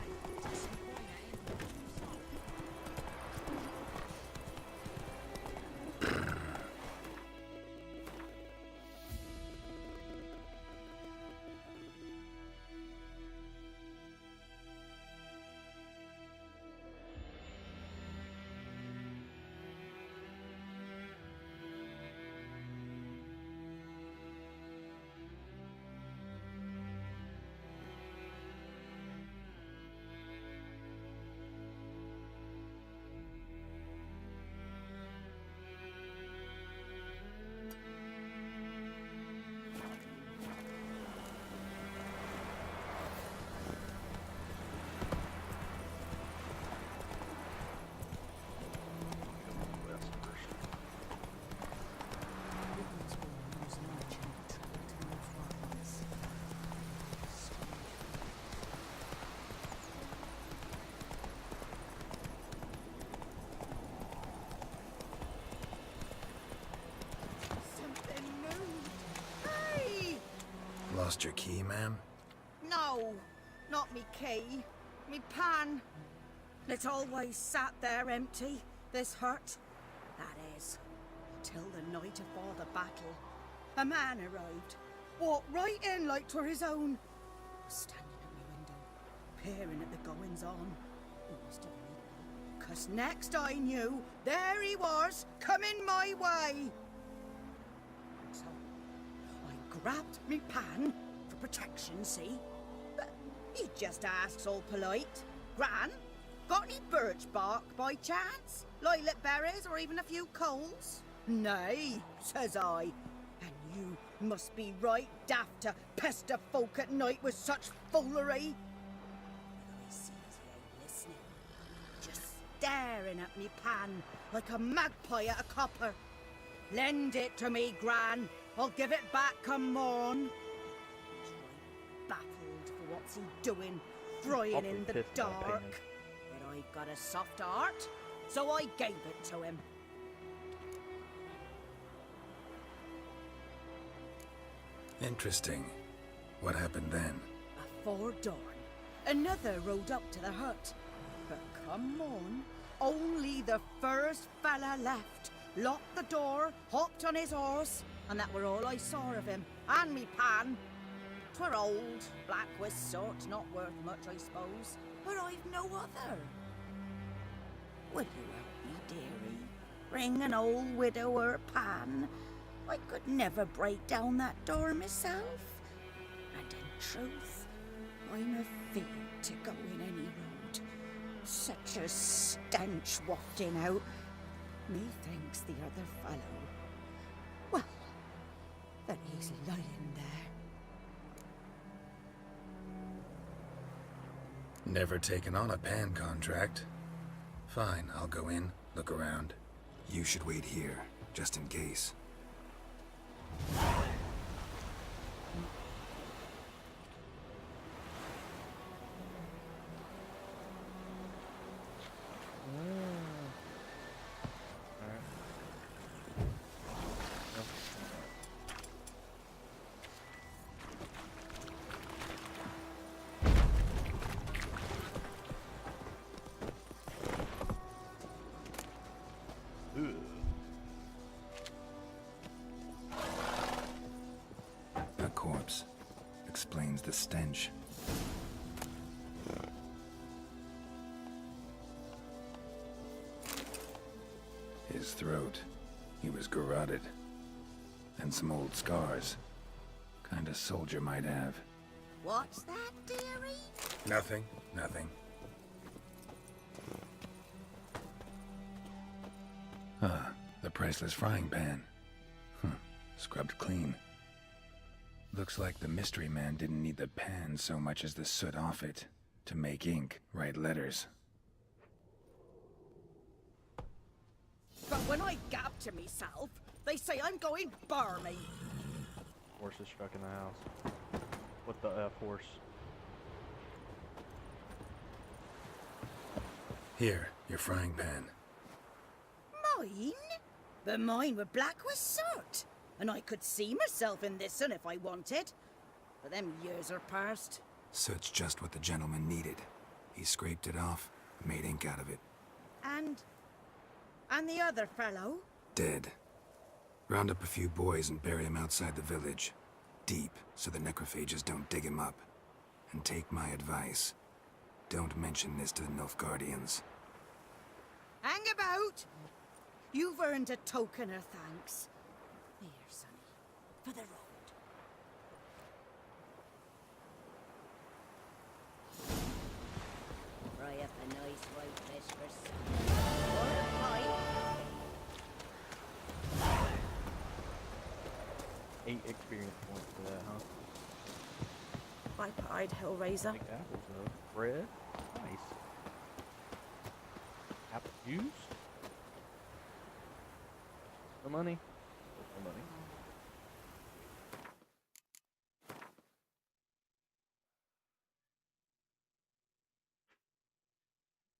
Lost your key, ma'am? No, not me key. Me pan. It's always sat there empty, this hut. That is, till the night afore the battle. A man arrived, walked right in like 'twere his own. Standing at my window, peering at the goings-on. He must have read me, 'cause next I knew, there he was, coming my way. So, I grabbed me pan, for protection, see? But he just asks all polite, Gran, got any birch bark by chance? Lilac berries or even a few coals? Nay, says I, and you must be right daft to pester folk at night with such foolery. But I sees he ain't listening, just staring at me pan like a magpie at a copper. Lend it to me, Gran. I'll give it back come morn. He's right baffled for what's he doing, frying in the dark. But I've got a soft heart, so I gave it to him. Interesting. What happened then? Afore dawn, another rode up to the hut. But come on, only the first fella left. Locked the door, hopped on his horse, and that were all I saw of him, and me pan. 'Twere old, black with sort, not worth much, I suppose, but I've no other. Will you help me, dearie? Bring an old widower pan. I could never break down that door myself. And in truth, I'm afeard to go in any road. Such a stench wafting out. Methinks the other fellow, well, that he's lying there. Never taken on a pan contract. Fine, I'll go in, look around. You should wait here, just in case. A corpse explains the stench. His throat, he was garroted. And some old scars. Kind of soldier might have. What's that, dearie? Nothing, nothing. Ah, The priceless frying pan. Scrubbed clean. Looks like the mystery man didn't need the pan so much as the soot off it to make ink, write letters. But when I gab to myself, they say I'm going barmy. Horse is stuck in the house. What the F horse? Here, your frying pan. Mine? But mine were black with soot. And I could see myself in this one if I wanted. But them years are past. Soot's just what the gentleman needed. He scraped it off, made ink out of it. And the other fellow? Dead. Round up a few boys and bury him outside the village. Deep, so the necrophages don't dig him up. And take my advice. Don't mention this to the Nilfgaardians. Hang about! You've earned a token of thanks. Here, sonny, for the road. Fry up a nice white fish for supper. Or a pint. 8 experience points for that, huh? Viper-eyed Hellraiser. Like apples, though. Bread? Nice. Apple juice? The money? The money.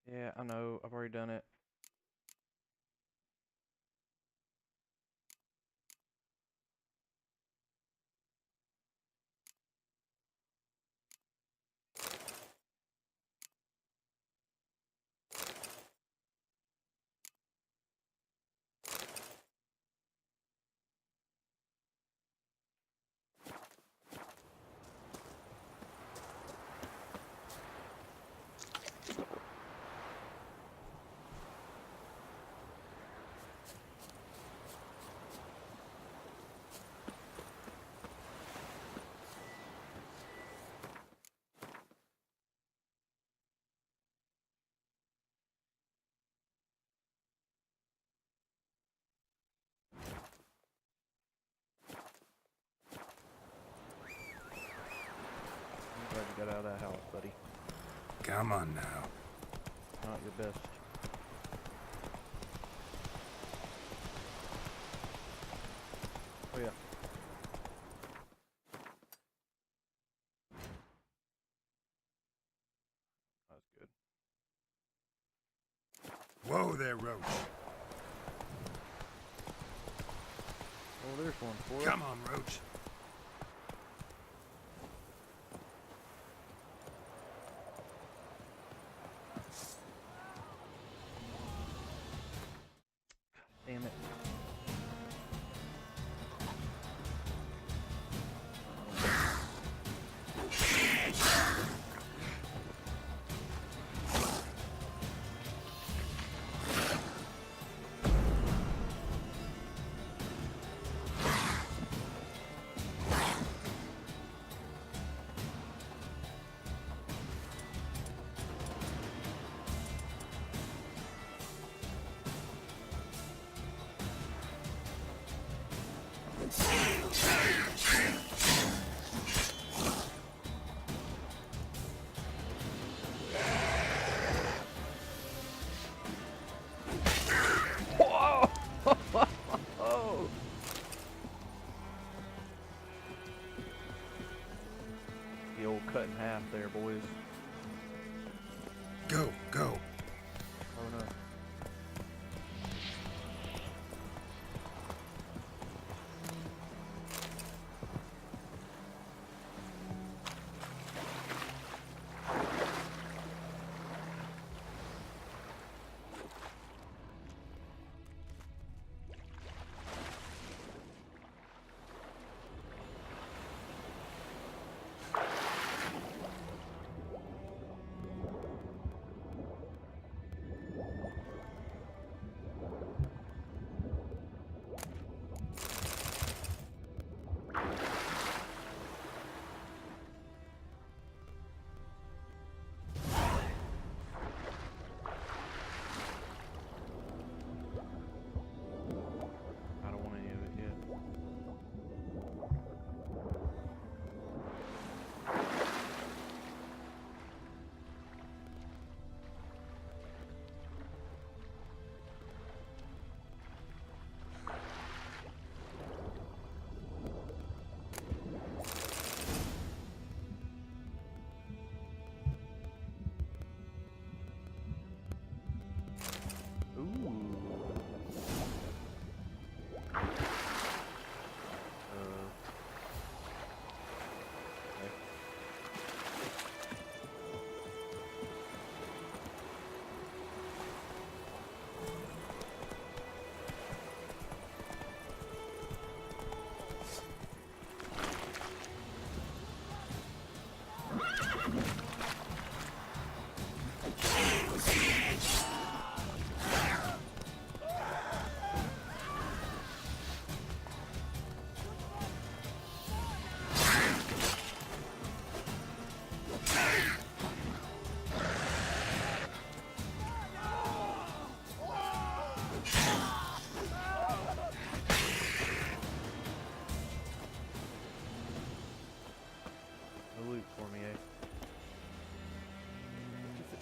Yeah, I know. I've already done it. I'm glad you got out of that house, buddy. Come on now. Not your best. Oh yeah. That's good. Whoa there, Roach. Oh, there's one for it. Come on, Roach. Damn it. Whoa! The old cut in half there, boys. Go, go. Oh no.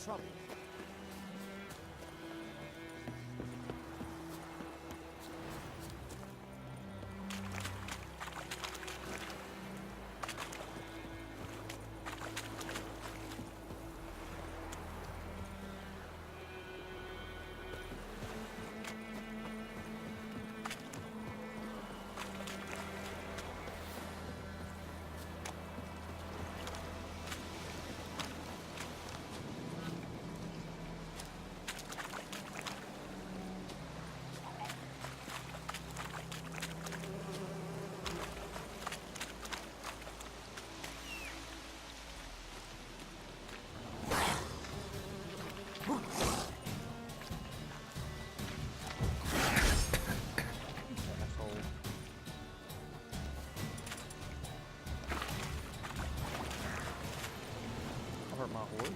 trouble. I'll hurt my horse.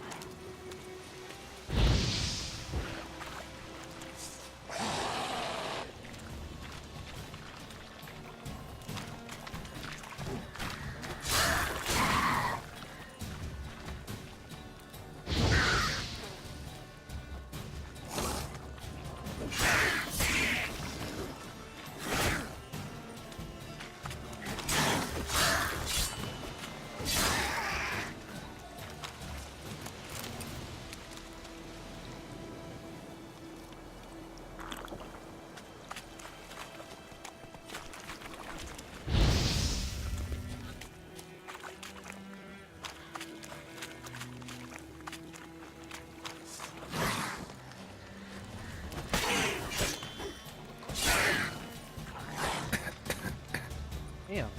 Damn.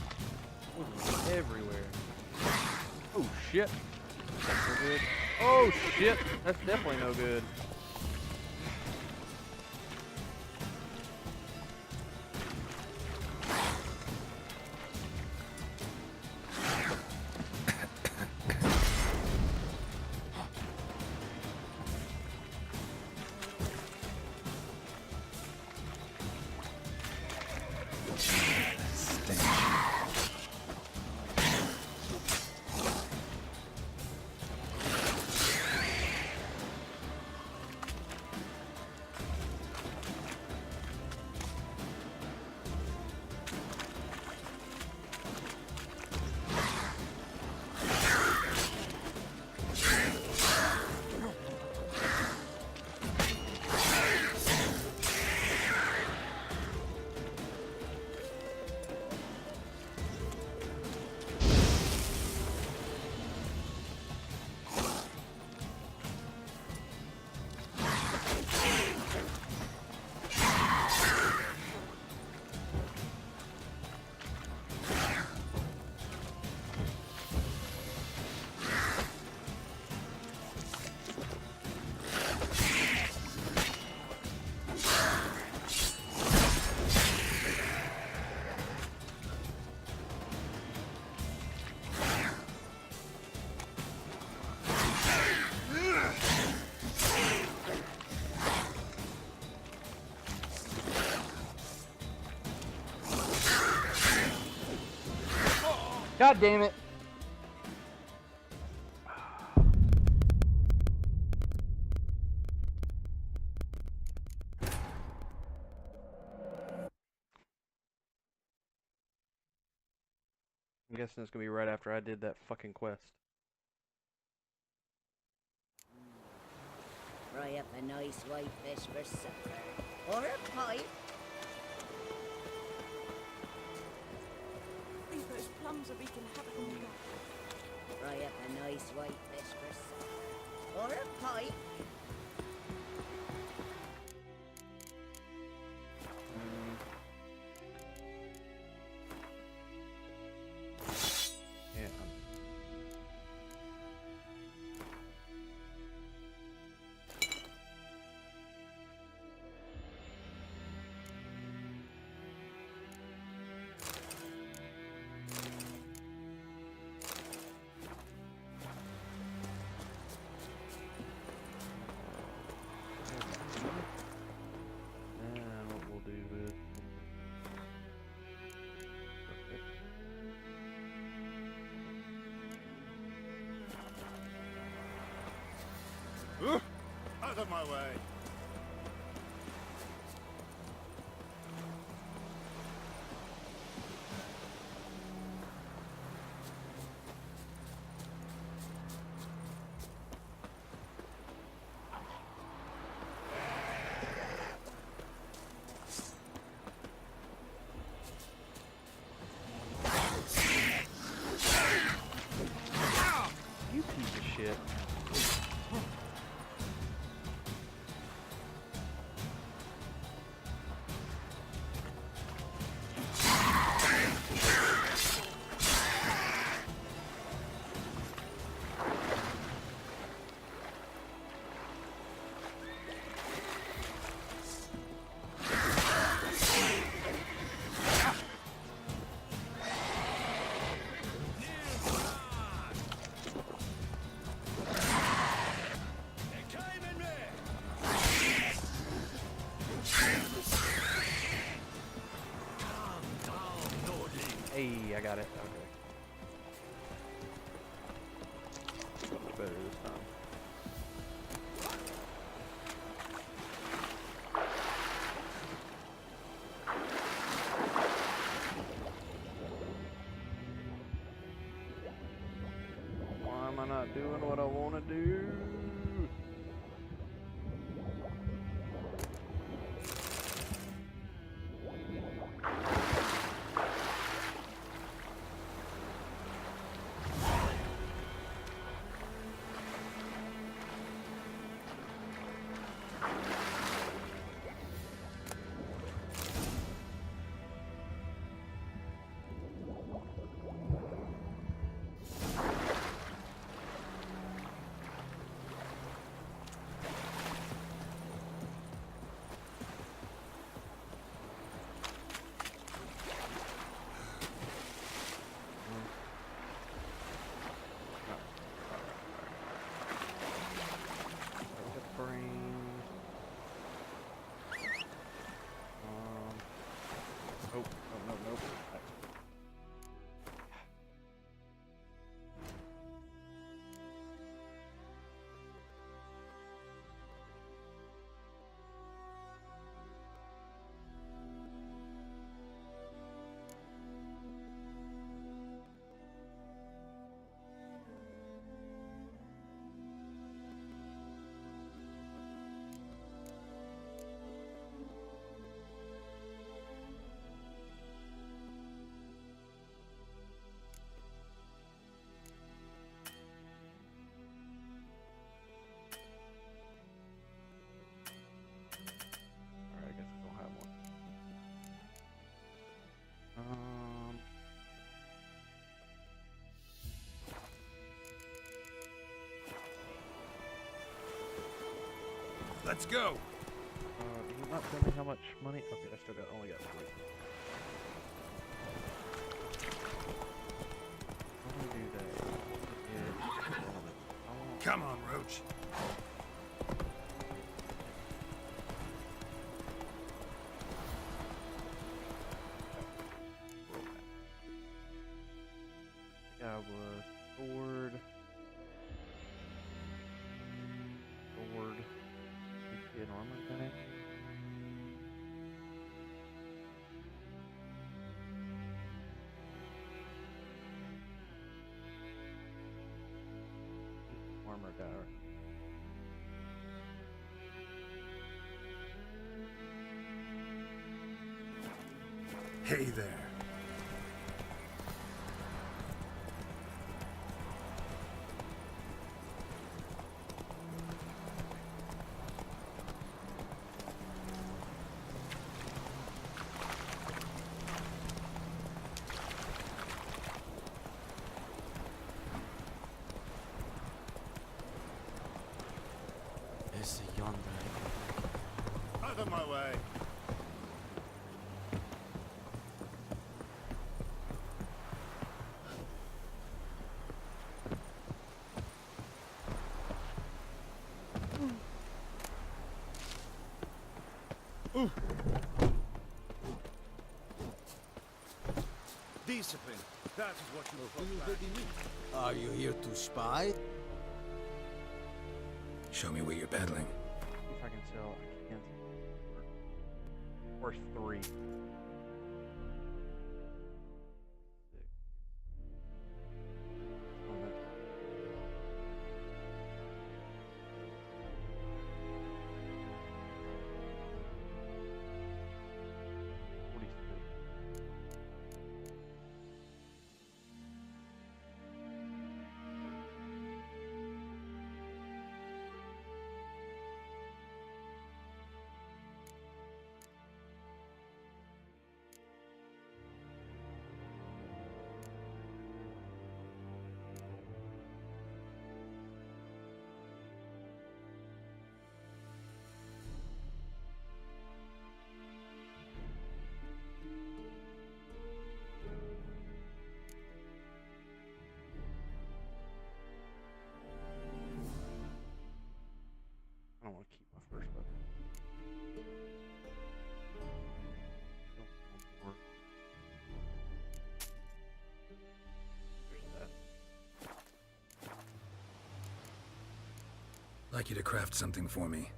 Everywhere. Oh shit. That's no good. Oh shit. That's definitely no good. God damn it. I'm guessing it's gonna be right after I did that fucking quest. Fry up a nice white fish for supper. Or a pipe. Leave those plums so we can have it all go. Fry up a nice white fish for supper. Or a pipe. Yeah. Out of my way! You piece of shit. Hey, I got it. Okay. Much better this time. Why am I not doing what I want to do? Nope. Alright, I guess I don't have one. Let's go! Does it not tell me how much money? Okay, I still only got 3. Let me do that. Come on, Roach. I was sword, HP and armor thing. Armor guy. Hey there. It's a yonder. Out of my way. Discipline. That is what you look like. Are you here to spy? Show me what you're peddling. See if I can sell. I can't. Or 3. I don't want to keep my first weapon. I'd like you to craft something for me.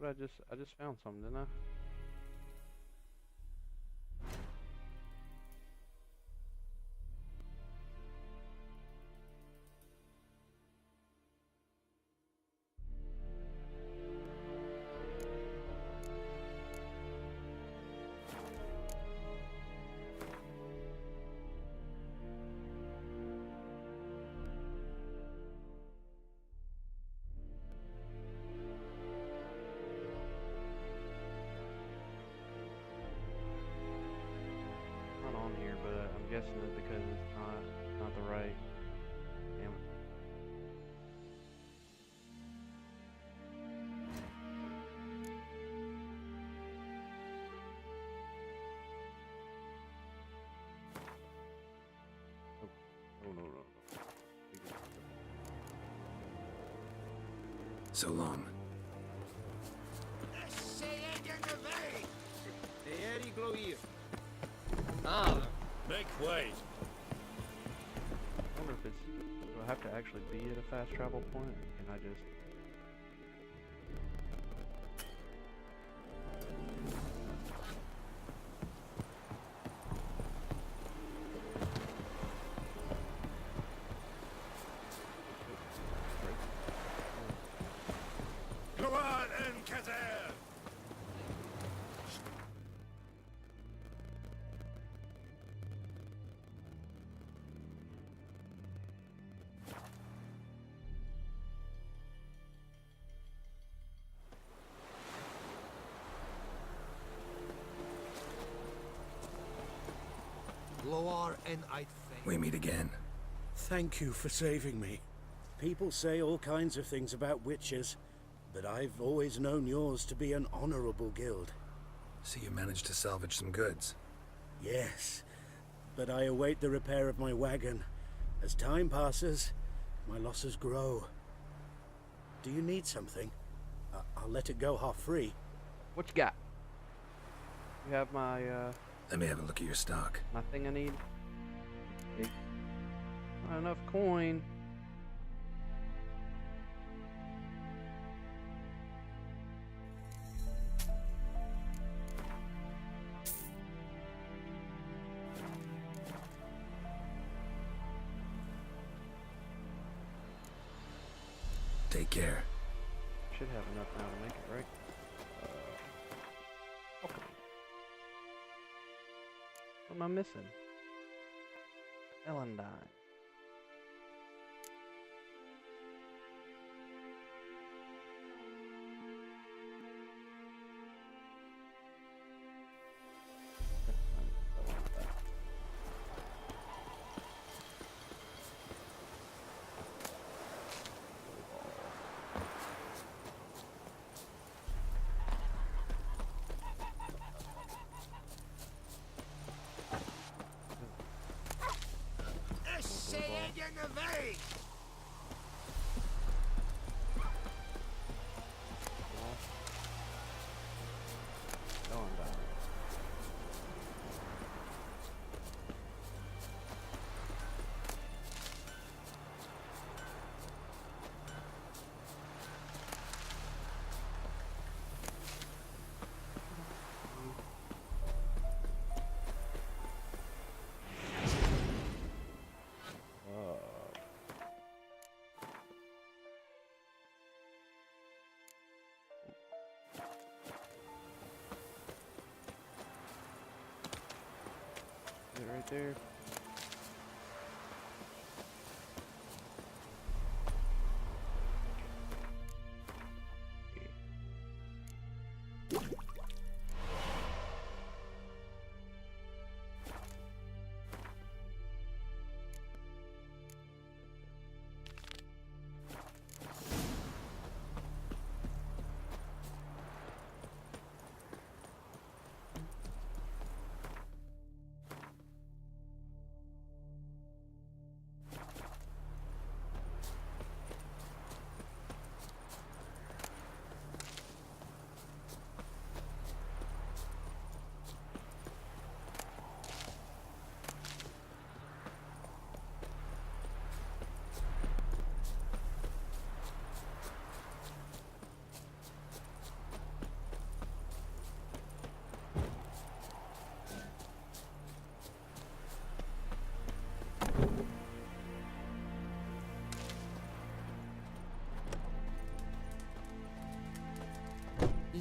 But I just found something, didn't I? On here, but I'm guessing that because it's not the right. Damn it. Oh no. So long. Make way. I wonder if it's. Do I have to actually be at a fast travel point? Or can I just. Go on, Encater! We meet again. Thank you for saving me. People say all kinds of things about witches, but I've always known yours to be an honorable guild. So you managed to salvage some goods? Yes, but I await the repair of my wagon. As time passes, my losses grow. Do you need something? I'll let it go half-free. What you got? You have my, Let me have a look at your stock. my thing I need? Not enough coin. Take care. Should have enough now to make it, right? Okay. What am I missing? Ellendine. there.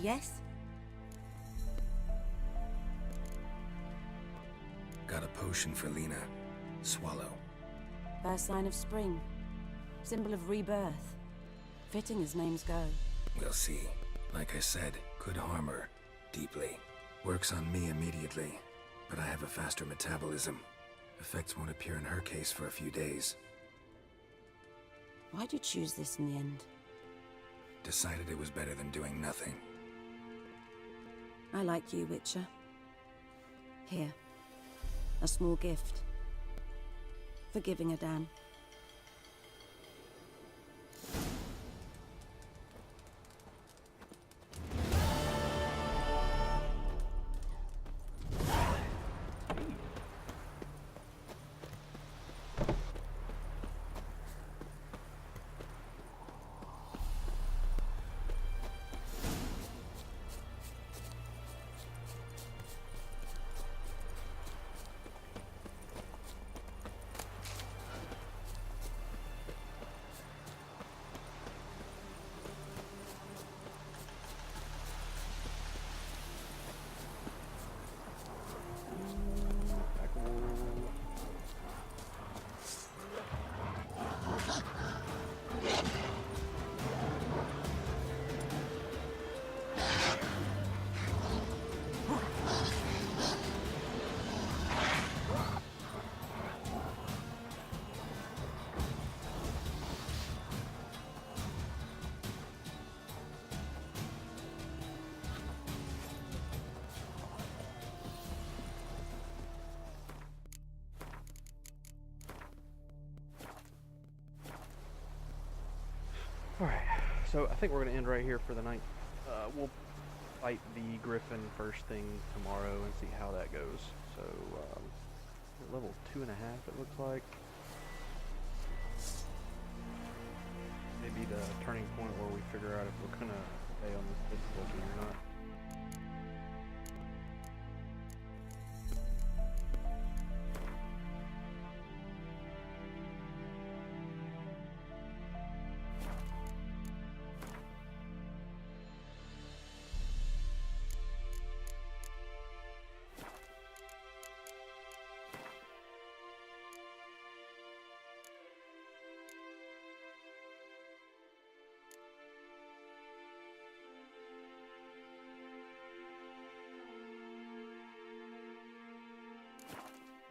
Yes? Got a potion for Lena. Swallow. First sign of spring. Symbol of rebirth. Fitting as names go. We'll see. Like I said, could harm her. Deeply. Works on me immediately. But I have a faster metabolism. Effects won't appear in her case for a few days. Why'd you choose this in the end? Decided it was better than doing nothing. I like you, Witcher. Here. A small gift. For giving a damn. Alright, so I think we're going to end right here for the night. We'll fight the Griffin first thing tomorrow and see how that goes. So, level 2.5 it looks like. Maybe the turning point where we figure out if we're going to stay on this difficulty or not.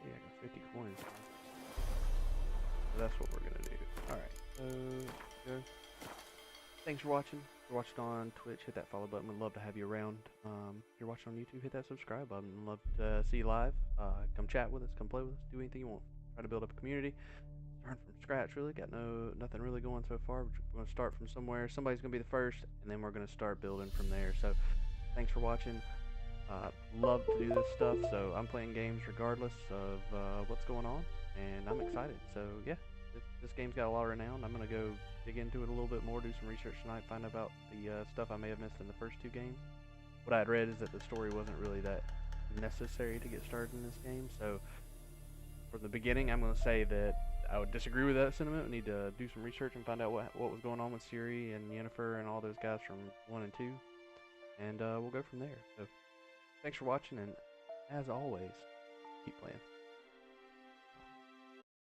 Yeah, I got 50 coins. So that's what we're gonna do. Alright, so go. Thanks for watching. If you're watching on Twitch, hit that follow button. We'd love to have you around. If you're watching on YouTube, hit that subscribe button. We'd love to see you live. Come chat with us, come play with us, do anything you want. Try to build up a community. Starting from scratch, really. Got nothing really going so far. We're gonna start from somewhere. Somebody's gonna be the first, and then we're gonna start building from there. So thanks for watching. Love to do this stuff, so I'm playing games regardless of what's going on, and I'm excited. So yeah, this game's got a lot of renown. I'm gonna go dig into it a little bit more, do some research tonight, find out about the stuff I may have missed in the first two games. What I had read is that the story wasn't really that necessary to get started in this game, so from the beginning I'm gonna say that I would disagree with that sentiment. We need to do some research and find out what was going on with Ciri and Yennefer and all those guys from 1 and 2, and we'll go from there. So thanks for watching, and as always, keep playing.